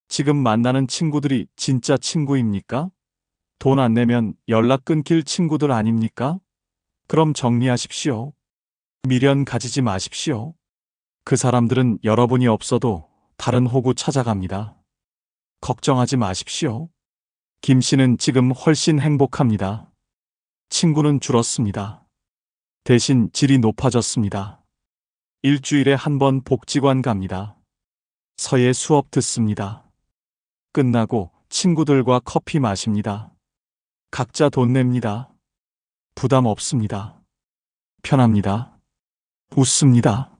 지금 만나는 친구들이 진짜 친구입니까? 돈 안 내면 연락 끊길 친구들 아닙니까? 그럼 정리하십시오. 미련 가지지 마십시오. 그 사람들은 여러분이 없어도 다른 호구 찾아갑니다. 걱정하지 마십시오. 김 씨는 지금 훨씬 행복합니다. 친구는 줄었습니다. 대신 질이 높아졌습니다. 일주일에 한 번 복지관 갑니다. 서예 수업 듣습니다. 끝나고 친구들과 커피 마십니다. 각자 돈 냅니다. 부담 없습니다. 편합니다. 웃습니다.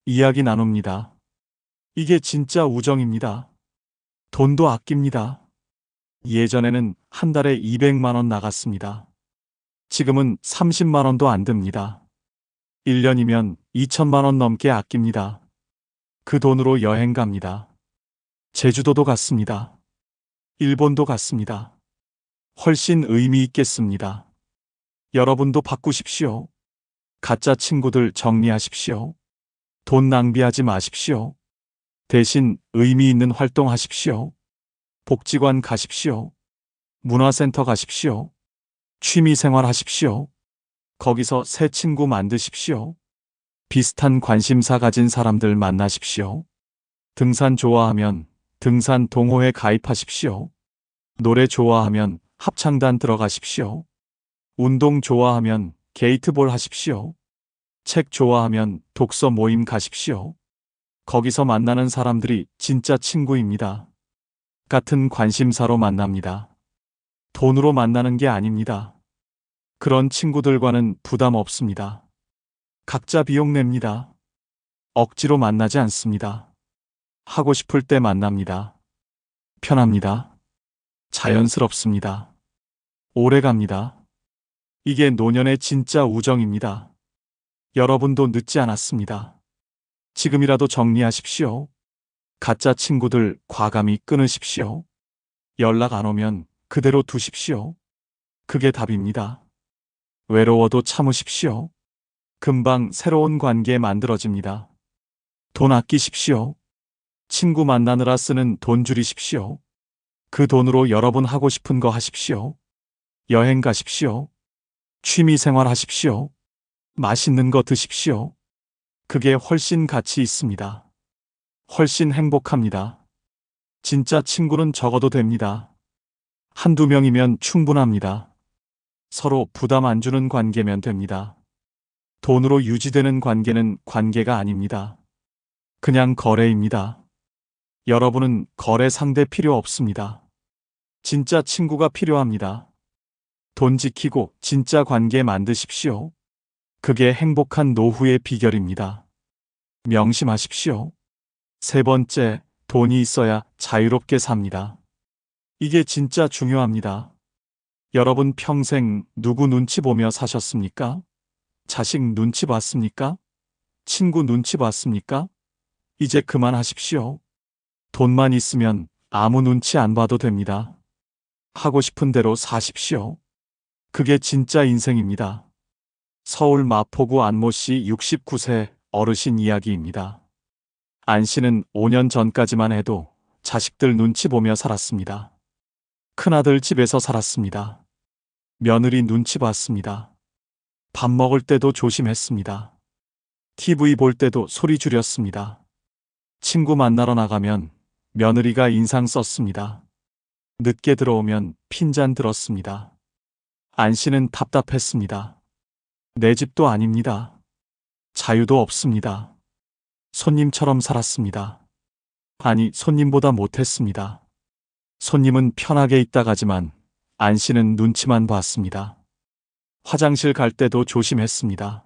이야기 나눕니다. 이게 진짜 우정입니다. 돈도 아낍니다. 예전에는 한 달에 200만 원 나갔습니다. 지금은 30만 원도 안 듭니다. 1년이면 2천만 원 넘게 아낍니다. 그 돈으로 여행 갑니다. 제주도도 갔습니다. 일본도 갔습니다. 훨씬 의미 있겠습니다. 여러분도 바꾸십시오. 가짜 친구들 정리하십시오. 돈 낭비하지 마십시오. 대신 의미 있는 활동 하십시오. 복지관 가십시오. 문화센터 가십시오. 취미생활 하십시오. 거기서 새 친구 만드십시오. 비슷한 관심사 가진 사람들 만나십시오. 등산 좋아하면 등산 동호회 가입하십시오. 노래 좋아하면 합창단 들어가십시오. 운동 좋아하면 게이트볼 하십시오. 책 좋아하면 독서 모임 가십시오. 거기서 만나는 사람들이 진짜 친구입니다. 같은 관심사로 만납니다. 돈으로 만나는 게 아닙니다. 그런 친구들과는 부담 없습니다. 각자 비용 냅니다. 억지로 만나지 않습니다. 하고 싶을 때 만납니다. 편합니다. 자연스럽습니다. 오래 갑니다. 이게 노년의 진짜 우정입니다. 여러분도 늦지 않았습니다. 지금이라도 정리하십시오. 가짜 친구들 과감히 끊으십시오. 연락 안 오면 그대로 두십시오. 그게 답입니다. 외로워도 참으십시오. 금방 새로운 관계 만들어집니다. 돈 아끼십시오. 친구 만나느라 쓰는 돈 줄이십시오. 그 돈으로 여러분 하고 싶은 거 하십시오. 여행 가십시오. 취미 생활 하십시오. 맛있는 거 드십시오. 그게 훨씬 가치 있습니다. 훨씬 행복합니다. 진짜 친구는 적어도 됩니다. 한두 명이면 충분합니다. 서로 부담 안 주는 관계면 됩니다. 돈으로 유지되는 관계는 관계가 아닙니다. 그냥 거래입니다. 여러분은 거래 상대 필요 없습니다. 진짜 친구가 필요합니다. 돈 지키고 진짜 관계 만드십시오. 그게 행복한 노후의 비결입니다. 명심하십시오. 세 번째, 돈이 있어야 자유롭게 삽니다. 이게 진짜 중요합니다. 여러분 평생 누구 눈치 보며 사셨습니까? 자식 눈치 봤습니까? 친구 눈치 봤습니까? 이제 그만하십시오. 돈만 있으면 아무 눈치 안 봐도 됩니다. 하고 싶은 대로 사십시오. 그게 진짜 인생입니다. 서울 마포구 안모씨 69세 어르신 이야기입니다. 안 씨는 5년 전까지만 해도 자식들 눈치 보며 살았습니다. 큰아들 집에서 살았습니다. 며느리 눈치 봤습니다. 밥 먹을 때도 조심했습니다. TV 볼 때도 소리 줄였습니다. 친구 만나러 나가면 며느리가 인상 썼습니다. 늦게 들어오면 핀잔 들었습니다. 안 씨는 답답했습니다. 내 집도 아닙니다. 자유도 없습니다. 손님처럼 살았습니다. 아니, 손님보다 못했습니다. 손님은 편하게 있다 가지만 안 씨는 눈치만 봤습니다. 화장실 갈 때도 조심했습니다.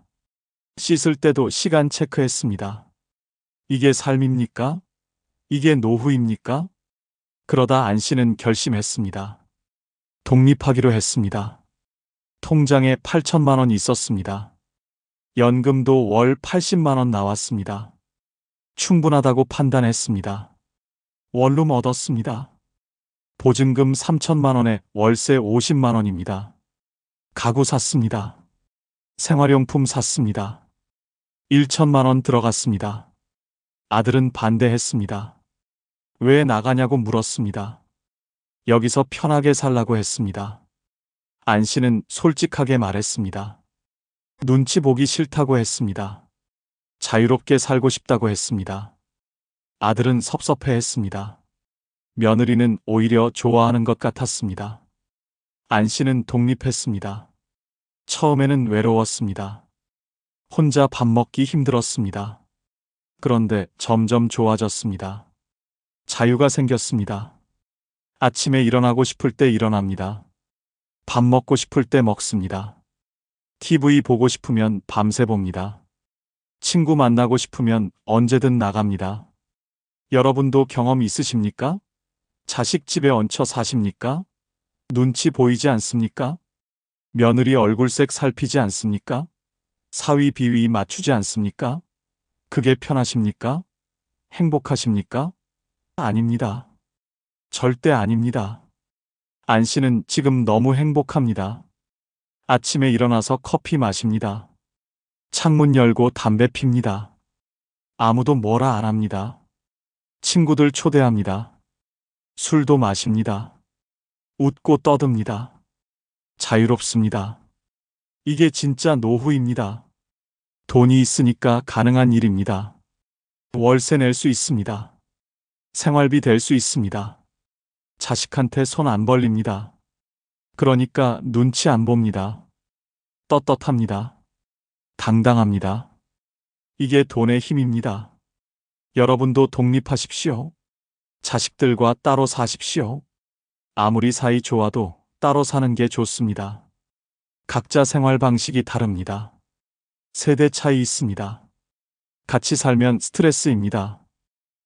씻을 때도 시간 체크했습니다. 이게 삶입니까? 이게 노후입니까? 그러다 안 씨는 결심했습니다. 독립하기로 했습니다. 통장에 8천만 원 있었습니다. 연금도 월 80만 원 나왔습니다. 충분하다고 판단했습니다. 원룸 얻었습니다. 보증금 3천만 원에 월세 50만 원입니다. 가구 샀습니다. 생활용품 샀습니다. 1천만 원 들어갔습니다. 아들은 반대했습니다. 왜 나가냐고 물었습니다. 여기서 편하게 살라고 했습니다. 안 씨는 솔직하게 말했습니다. 눈치 보기 싫다고 했습니다. 자유롭게 살고 싶다고 했습니다. 아들은 섭섭해했습니다. 며느리는 오히려 좋아하는 것 같았습니다. 안 씨는 독립했습니다. 처음에는 외로웠습니다. 혼자 밥 먹기 힘들었습니다. 그런데 점점 좋아졌습니다. 자유가 생겼습니다. 아침에 일어나고 싶을 때 일어납니다. 밥 먹고 싶을 때 먹습니다. TV 보고 싶으면 밤새 봅니다. 친구 만나고 싶으면 언제든 나갑니다. 여러분도 경험 있으십니까? 자식 집에 얹혀 사십니까? 눈치 보이지 않습니까? 며느리 얼굴색 살피지 않습니까? 사위 비위 맞추지 않습니까? 그게 편하십니까? 행복하십니까? 아닙니다. 절대 아닙니다. 안 씨는 지금 너무 행복합니다. 아침에 일어나서 커피 마십니다. 창문 열고 담배 핍니다. 아무도 뭐라 안 합니다. 친구들 초대합니다. 술도 마십니다. 웃고 떠듭니다. 자유롭습니다. 이게 진짜 노후입니다. 돈이 있으니까 가능한 일입니다. 월세 낼 수 있습니다. 생활비 될 수 있습니다. 자식한테 손 안 벌립니다. 그러니까 눈치 안 봅니다. 떳떳합니다. 당당합니다. 이게 돈의 힘입니다. 여러분도 독립하십시오. 자식들과 따로 사십시오. 아무리 사이 좋아도 따로 사는 게 좋습니다. 각자 생활 방식이 다릅니다. 세대 차이 있습니다. 같이 살면 스트레스입니다.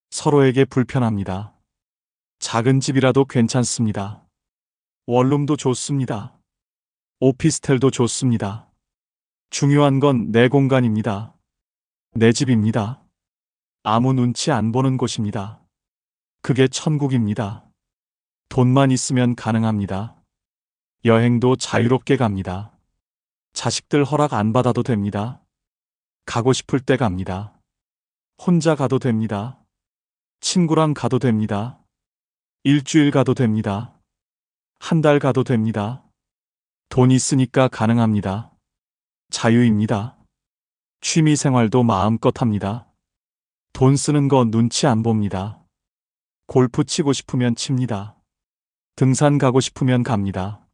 서로에게 불편합니다. 작은 집이라도 괜찮습니다. 원룸도 좋습니다. 오피스텔도 좋습니다. 중요한 건 내 공간입니다. 내 집입니다. 아무 눈치 안 보는 곳입니다. 그게 천국입니다. 돈만 있으면 가능합니다. 여행도 자유롭게 갑니다. 자식들 허락 안 받아도 됩니다. 가고 싶을 때 갑니다. 혼자 가도 됩니다. 친구랑 가도 됩니다. 일주일 가도 됩니다. 한 달 가도 됩니다. 돈 있으니까 가능합니다. 자유입니다. 취미 생활도 마음껏 합니다. 돈 쓰는 거 눈치 안 봅니다. 골프 치고 싶으면 칩니다. 등산 가고 싶으면 갑니다.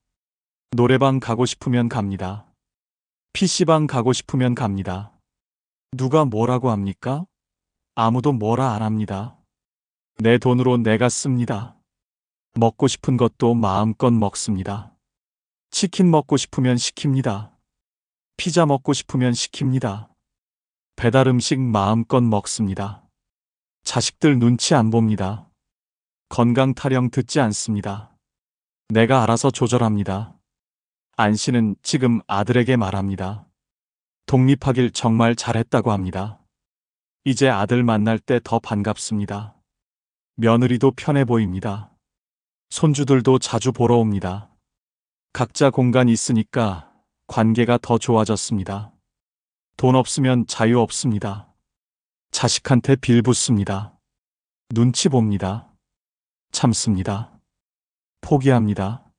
노래방 가고 싶으면 갑니다. PC방 가고 싶으면 갑니다. 누가 뭐라고 합니까? 아무도 뭐라 안 합니다. 내 돈으로 내가 씁니다. 먹고 싶은 것도 마음껏 먹습니다. 치킨 먹고 싶으면 시킵니다. 피자 먹고 싶으면 시킵니다. 배달 음식 마음껏 먹습니다. 자식들 눈치 안 봅니다. 건강 타령 듣지 않습니다. 내가 알아서 조절합니다. 안 씨는 지금 아들에게 말합니다. 독립하길 정말 잘했다고 합니다. 이제 아들 만날 때 더 반갑습니다. 며느리도 편해 보입니다. 손주들도 자주 보러 옵니다. 각자 공간이 있으니까 관계가 더 좋아졌습니다. 돈 없으면 자유 없습니다. 자식한테 빌붙습니다. 눈치 봅니다. 참습니다. 포기합니다.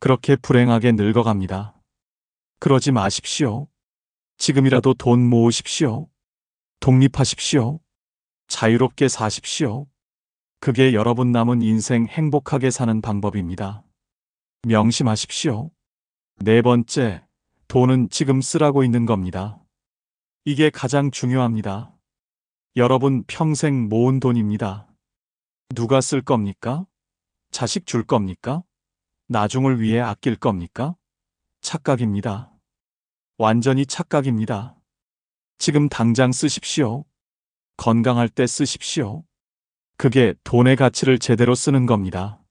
그렇게 불행하게 늙어갑니다. 그러지 마십시오. 지금이라도 돈 모으십시오. 독립하십시오. 자유롭게 사십시오. 그게 여러분 남은 인생 행복하게 사는 방법입니다. 명심하십시오. 네 번째, 돈은 지금 쓰라고 있는 겁니다. 이게 가장 중요합니다. 여러분 평생 모은 돈입니다. 누가 쓸 겁니까? 자식 줄 겁니까? 나중을 위해 아낄 겁니까? 착각입니다. 완전히 착각입니다. 지금 당장 쓰십시오. 건강할 때 쓰십시오. 그게 돈의 가치를 제대로 쓰는 겁니다.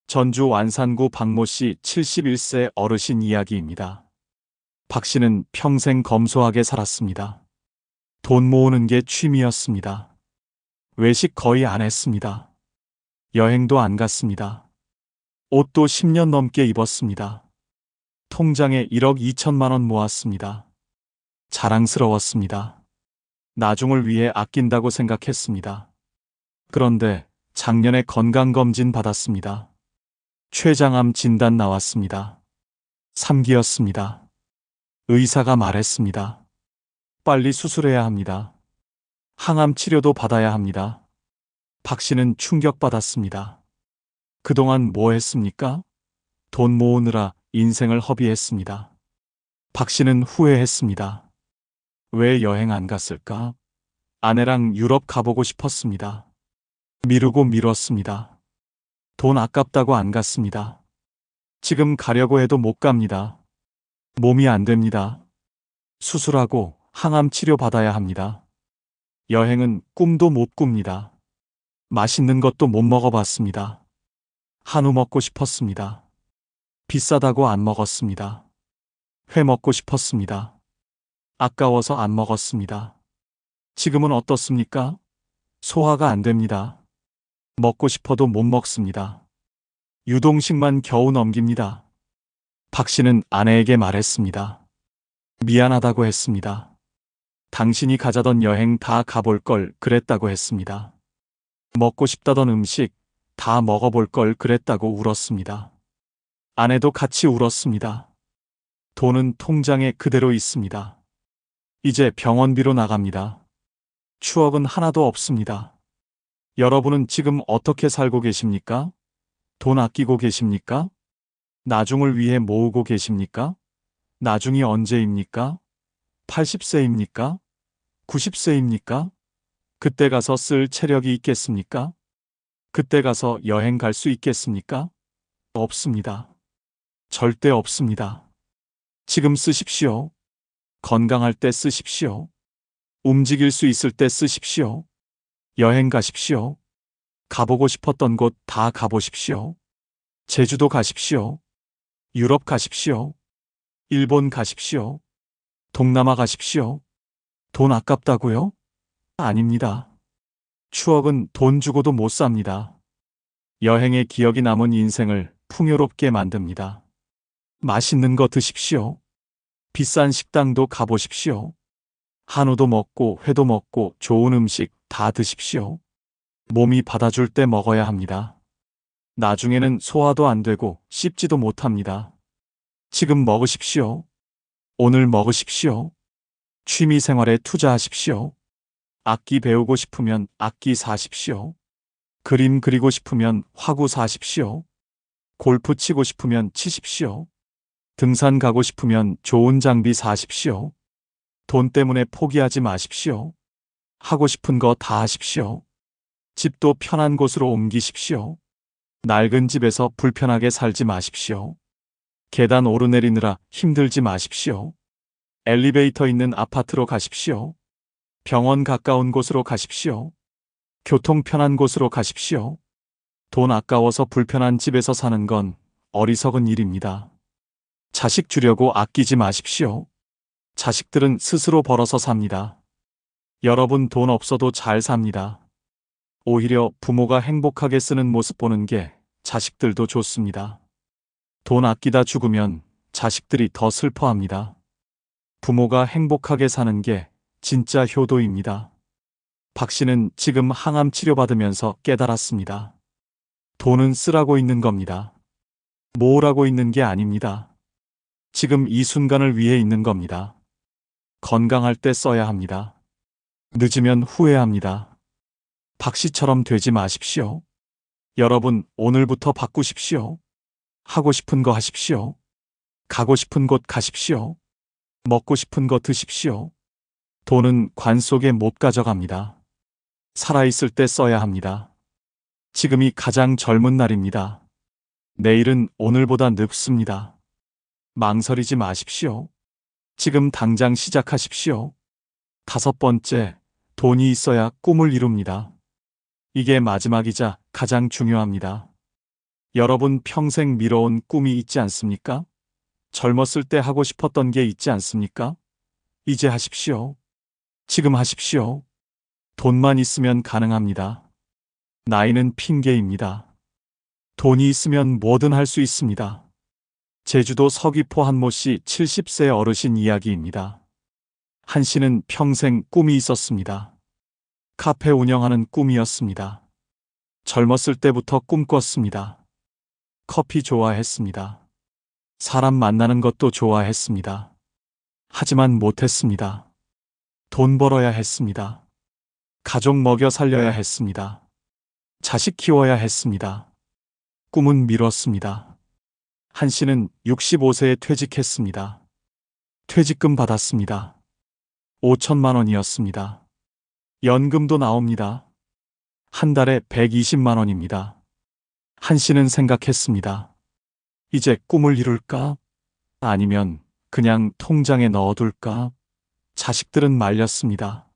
전주 완산구 박모 씨 71세 어르신 이야기입니다. 박 씨는 평생 검소하게 살았습니다. 돈 모으는 게 취미였습니다. 외식 거의 안 했습니다. 여행도 안 갔습니다. 옷도 10년 넘게 입었습니다. 통장에 1억 2천만 원 모았습니다. 자랑스러웠습니다. 나중을 위해 아낀다고 생각했습니다. 그런데 작년에 건강검진 받았습니다. 췌장암 진단 나왔습니다. 3기였습니다. 의사가 말했습니다. 빨리 수술해야 합니다. 항암 치료도 받아야 합니다. 박 씨는 충격받았습니다. 그동안 뭐 했습니까? 돈 모으느라 인생을 허비했습니다. 박 씨는 후회했습니다. 왜 여행 안 갔을까? 아내랑 유럽 가보고 싶었습니다. 미루고 미뤘습니다. 돈 아깝다고 안 갔습니다. 지금 가려고 해도 못 갑니다. 몸이 안 됩니다. 수술하고 항암 치료 받아야 합니다. 여행은 꿈도 못 꿉니다. 맛있는 것도 못 먹어봤습니다. 한우 먹고 싶었습니다. 비싸다고 안 먹었습니다. 회 먹고 싶었습니다. 아까워서 안 먹었습니다. 지금은 어떻습니까? 소화가 안 됩니다. 먹고 싶어도 못 먹습니다. 유동식만 겨우 넘깁니다. 박 씨는 아내에게 말했습니다. 미안하다고 했습니다. 당신이 가자던 여행 다 가볼 걸 그랬다고 했습니다. 먹고 싶다던 음식 다 먹어볼 걸 그랬다고 울었습니다. 아내도 같이 울었습니다. 돈은 통장에 그대로 있습니다. 이제 병원비로 나갑니다. 추억은 하나도 없습니다. 여러분은 지금 어떻게 살고 계십니까? 돈 아끼고 계십니까? 나중을 위해 모으고 계십니까? 나중이 언제입니까? 80세입니까? 90세입니까? 그때 가서 쓸 체력이 있겠습니까? 그때 가서 여행 갈 수 있겠습니까? 없습니다. 절대 없습니다. 지금 쓰십시오. 건강할 때 쓰십시오. 움직일 수 있을 때 쓰십시오. 여행 가십시오. 가보고 싶었던 곳 다 가보십시오. 제주도 가십시오. 유럽 가십시오. 일본 가십시오. 동남아 가십시오. 돈 아깝다고요? 아닙니다. 추억은 돈 주고도 못 삽니다. 여행의 기억이 남은 인생을 풍요롭게 만듭니다. 맛있는 거 드십시오. 비싼 식당도 가보십시오. 한우도 먹고 회도 먹고 좋은 음식 다 드십시오. 몸이 받아줄 때 먹어야 합니다. 나중에는 소화도 안 되고 씹지도 못합니다. 지금 먹으십시오. 오늘 먹으십시오. 취미 생활에 투자하십시오. 악기 배우고 싶으면 악기 사십시오. 그림 그리고 싶으면 화구 사십시오. 골프 치고 싶으면 치십시오. 등산 가고 싶으면 좋은 장비 사십시오. 돈 때문에 포기하지 마십시오. 하고 싶은 거 다 하십시오. 집도 편한 곳으로 옮기십시오. 낡은 집에서 불편하게 살지 마십시오. 계단 오르내리느라 힘들지 마십시오. 엘리베이터 있는 아파트로 가십시오. 병원 가까운 곳으로 가십시오. 교통 편한 곳으로 가십시오. 돈 아까워서 불편한 집에서 사는 건 어리석은 일입니다. 자식 주려고 아끼지 마십시오. 자식들은 스스로 벌어서 삽니다. 여러분 돈 없어도 잘 삽니다. 오히려 부모가 행복하게 쓰는 모습 보는 게 자식들도 좋습니다. 돈 아끼다 죽으면 자식들이 더 슬퍼합니다. 부모가 행복하게 사는 게 진짜 효도입니다. 박 씨는 지금 항암 치료받으면서 깨달았습니다. 돈은 쓰라고 있는 겁니다. 모으라고 있는 게 아닙니다. 지금 이 순간을 위해 있는 겁니다. 건강할 때 써야 합니다. 늦으면 후회합니다. 박 씨처럼 되지 마십시오. 여러분, 오늘부터 바꾸십시오. 하고 싶은 거 하십시오. 가고 싶은 곳 가십시오. 먹고 싶은 거 드십시오. 돈은 관 속에 못 가져갑니다. 살아있을 때 써야 합니다. 지금이 가장 젊은 날입니다. 내일은 오늘보다 늙습니다. 망설이지 마십시오. 지금 당장 시작하십시오. 5번째, 돈이 있어야 꿈을 이룹니다. 이게 마지막이자 가장 중요합니다. 여러분 평생 미뤄온 꿈이 있지 않습니까? 젊었을 때 하고 싶었던 게 있지 않습니까? 이제 하십시오. 지금 하십시오. 돈만 있으면 가능합니다. 나이는 핑계입니다. 돈이 있으면 뭐든 할 수 있습니다. 제주도 서귀포 한모 씨 70세 어르신 이야기입니다. 한 씨는 평생 꿈이 있었습니다. 카페 운영하는 꿈이었습니다. 젊었을 때부터 꿈꿨습니다. 커피 좋아했습니다. 사람 만나는 것도 좋아했습니다. 하지만 못했습니다. 돈 벌어야 했습니다. 가족 먹여 살려야 했습니다. 자식 키워야 했습니다. 꿈은 미뤘습니다. 한 씨는 65세에 퇴직했습니다. 퇴직금 받았습니다. 5천만 원이었습니다. 연금도 나옵니다. 한 달에 120만 원입니다. 한 씨는 생각했습니다. 이제 꿈을 이룰까? 아니면 그냥 통장에 넣어둘까? 자식들은 말렸습니다.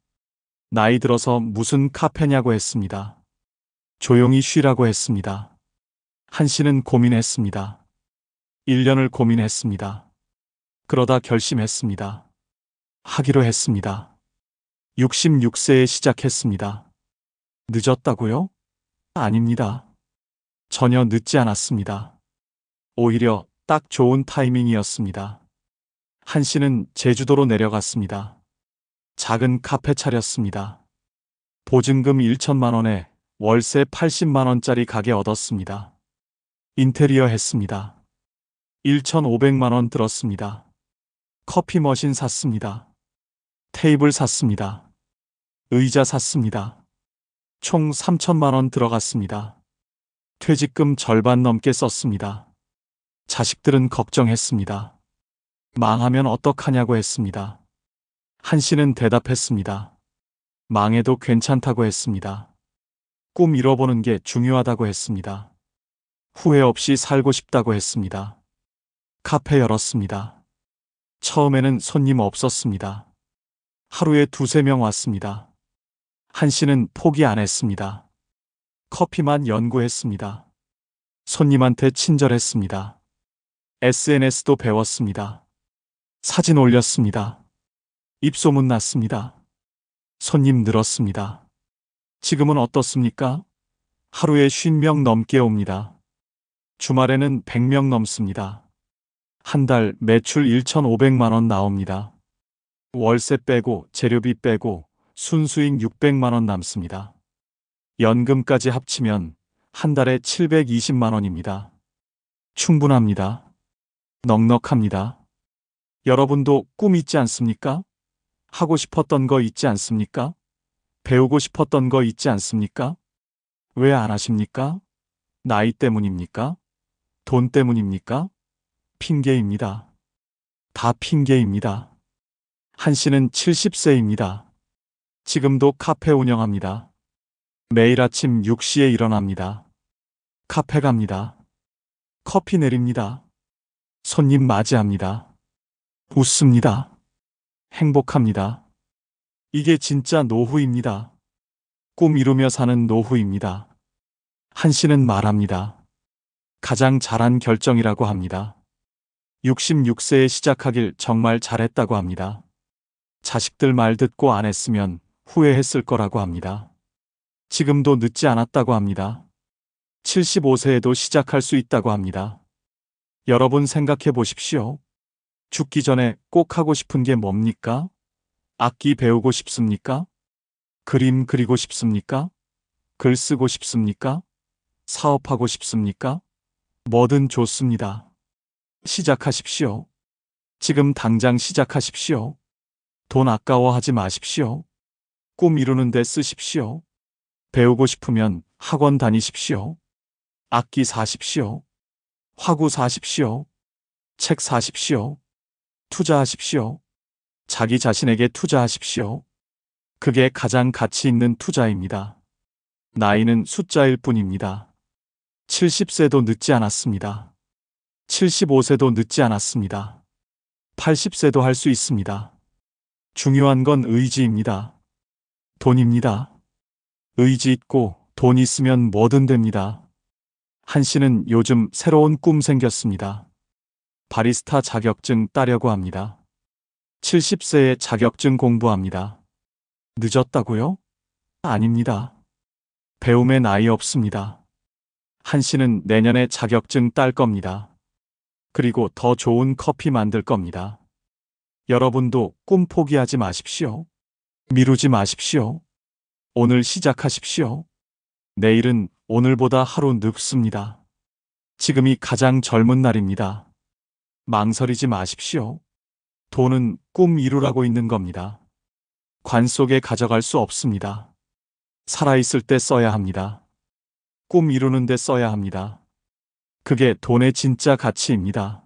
나이 들어서 무슨 카페냐고 했습니다. 조용히 쉬라고 했습니다. 한 씨는 고민했습니다. 1년을 고민했습니다. 그러다 결심했습니다. 하기로 했습니다. 66세에 시작했습니다. 늦었다고요? 아닙니다. 전혀 늦지 않았습니다. 오히려 딱 좋은 타이밍이었습니다. 한 씨는 제주도로 내려갔습니다. 작은 카페 차렸습니다. 보증금 1천만 원에 월세 80만 원짜리 가게 얻었습니다. 인테리어 했습니다. 1,500만 원 들었습니다. 커피 머신 샀습니다. 테이블 샀습니다. 의자 샀습니다. 총 3천만 원 들어갔습니다. 퇴직금 절반 넘게 썼습니다. 자식들은 걱정했습니다. 망하면 어떡하냐고 했습니다. 한 씨는 대답했습니다. 망해도 괜찮다고 했습니다. 꿈 이뤄보는 게 중요하다고 했습니다. 후회 없이 살고 싶다고 했습니다. 카페 열었습니다. 처음에는 손님 없었습니다. 하루에 2~3명 왔습니다. 한 씨는 포기 안 했습니다. 커피만 연구했습니다. 손님한테 친절했습니다. SNS도 배웠습니다. 사진 올렸습니다. 입소문 났습니다. 손님 늘었습니다. 지금은 어떻습니까? 하루에 50명 넘게 옵니다. 주말에는 100명 넘습니다. 한 달 매출 1,500만 원 나옵니다. 월세 빼고 재료비 빼고 순수익 600만 원 남습니다. 연금까지 합치면 한 달에 720만 원입니다. 충분합니다. 넉넉합니다. 여러분도 꿈 있지 않습니까? 하고 싶었던 거 있지 않습니까? 배우고 싶었던 거 있지 않습니까? 왜 안 하십니까? 나이 때문입니까? 돈 때문입니까? 핑계입니다. 다 핑계입니다. 한 씨는 70세입니다. 지금도 카페 운영합니다. 매일 아침 6시에 일어납니다. 카페 갑니다. 커피 내립니다. 손님 맞이합니다. 웃습니다. 행복합니다. 이게 진짜 노후입니다. 꿈 이루며 사는 노후입니다. 한 씨는 말합니다. 가장 잘한 결정이라고 합니다. 66세에 시작하길 정말 잘했다고 합니다. 자식들 말 듣고 안 했으면 후회했을 거라고 합니다. 지금도 늦지 않았다고 합니다. 75세에도 시작할 수 있다고 합니다. 여러분 생각해 보십시오. 죽기 전에 꼭 하고 싶은 게 뭡니까? 악기 배우고 싶습니까? 그림 그리고 싶습니까? 글 쓰고 싶습니까? 사업하고 싶습니까? 뭐든 좋습니다. 시작하십시오. 지금 당장 시작하십시오. 돈 아까워하지 마십시오. 꿈 이루는 데 쓰십시오. 배우고 싶으면 학원 다니십시오. 악기 사십시오. 화구 사십시오. 책 사십시오. 투자하십시오. 자기 자신에게 투자하십시오. 그게 가장 가치 있는 투자입니다. 나이는 숫자일 뿐입니다. 70세도 늦지 않았습니다. 75세도 늦지 않았습니다. 80세도 할 수 있습니다. 중요한 건 의지입니다. 돈입니다. 의지 있고 돈 있으면 뭐든 됩니다. 한 씨는 요즘 새로운 꿈 생겼습니다. 바리스타 자격증 따려고 합니다. 70세에 자격증 공부합니다. 늦었다고요? 아닙니다. 배움에 나이 없습니다. 한 씨는 내년에 자격증 딸 겁니다. 그리고 더 좋은 커피 만들 겁니다. 여러분도 꿈 포기하지 마십시오. 미루지 마십시오. 오늘 시작하십시오. 내일은 오늘보다 하루 늦습니다. 지금이 가장 젊은 날입니다. 망설이지 마십시오. 돈은 꿈 이루라고 있는 겁니다. 관 속에 가져갈 수 없습니다. 살아있을 때 써야 합니다. 꿈 이루는 데 써야 합니다. 그게 돈의 진짜 가치입니다.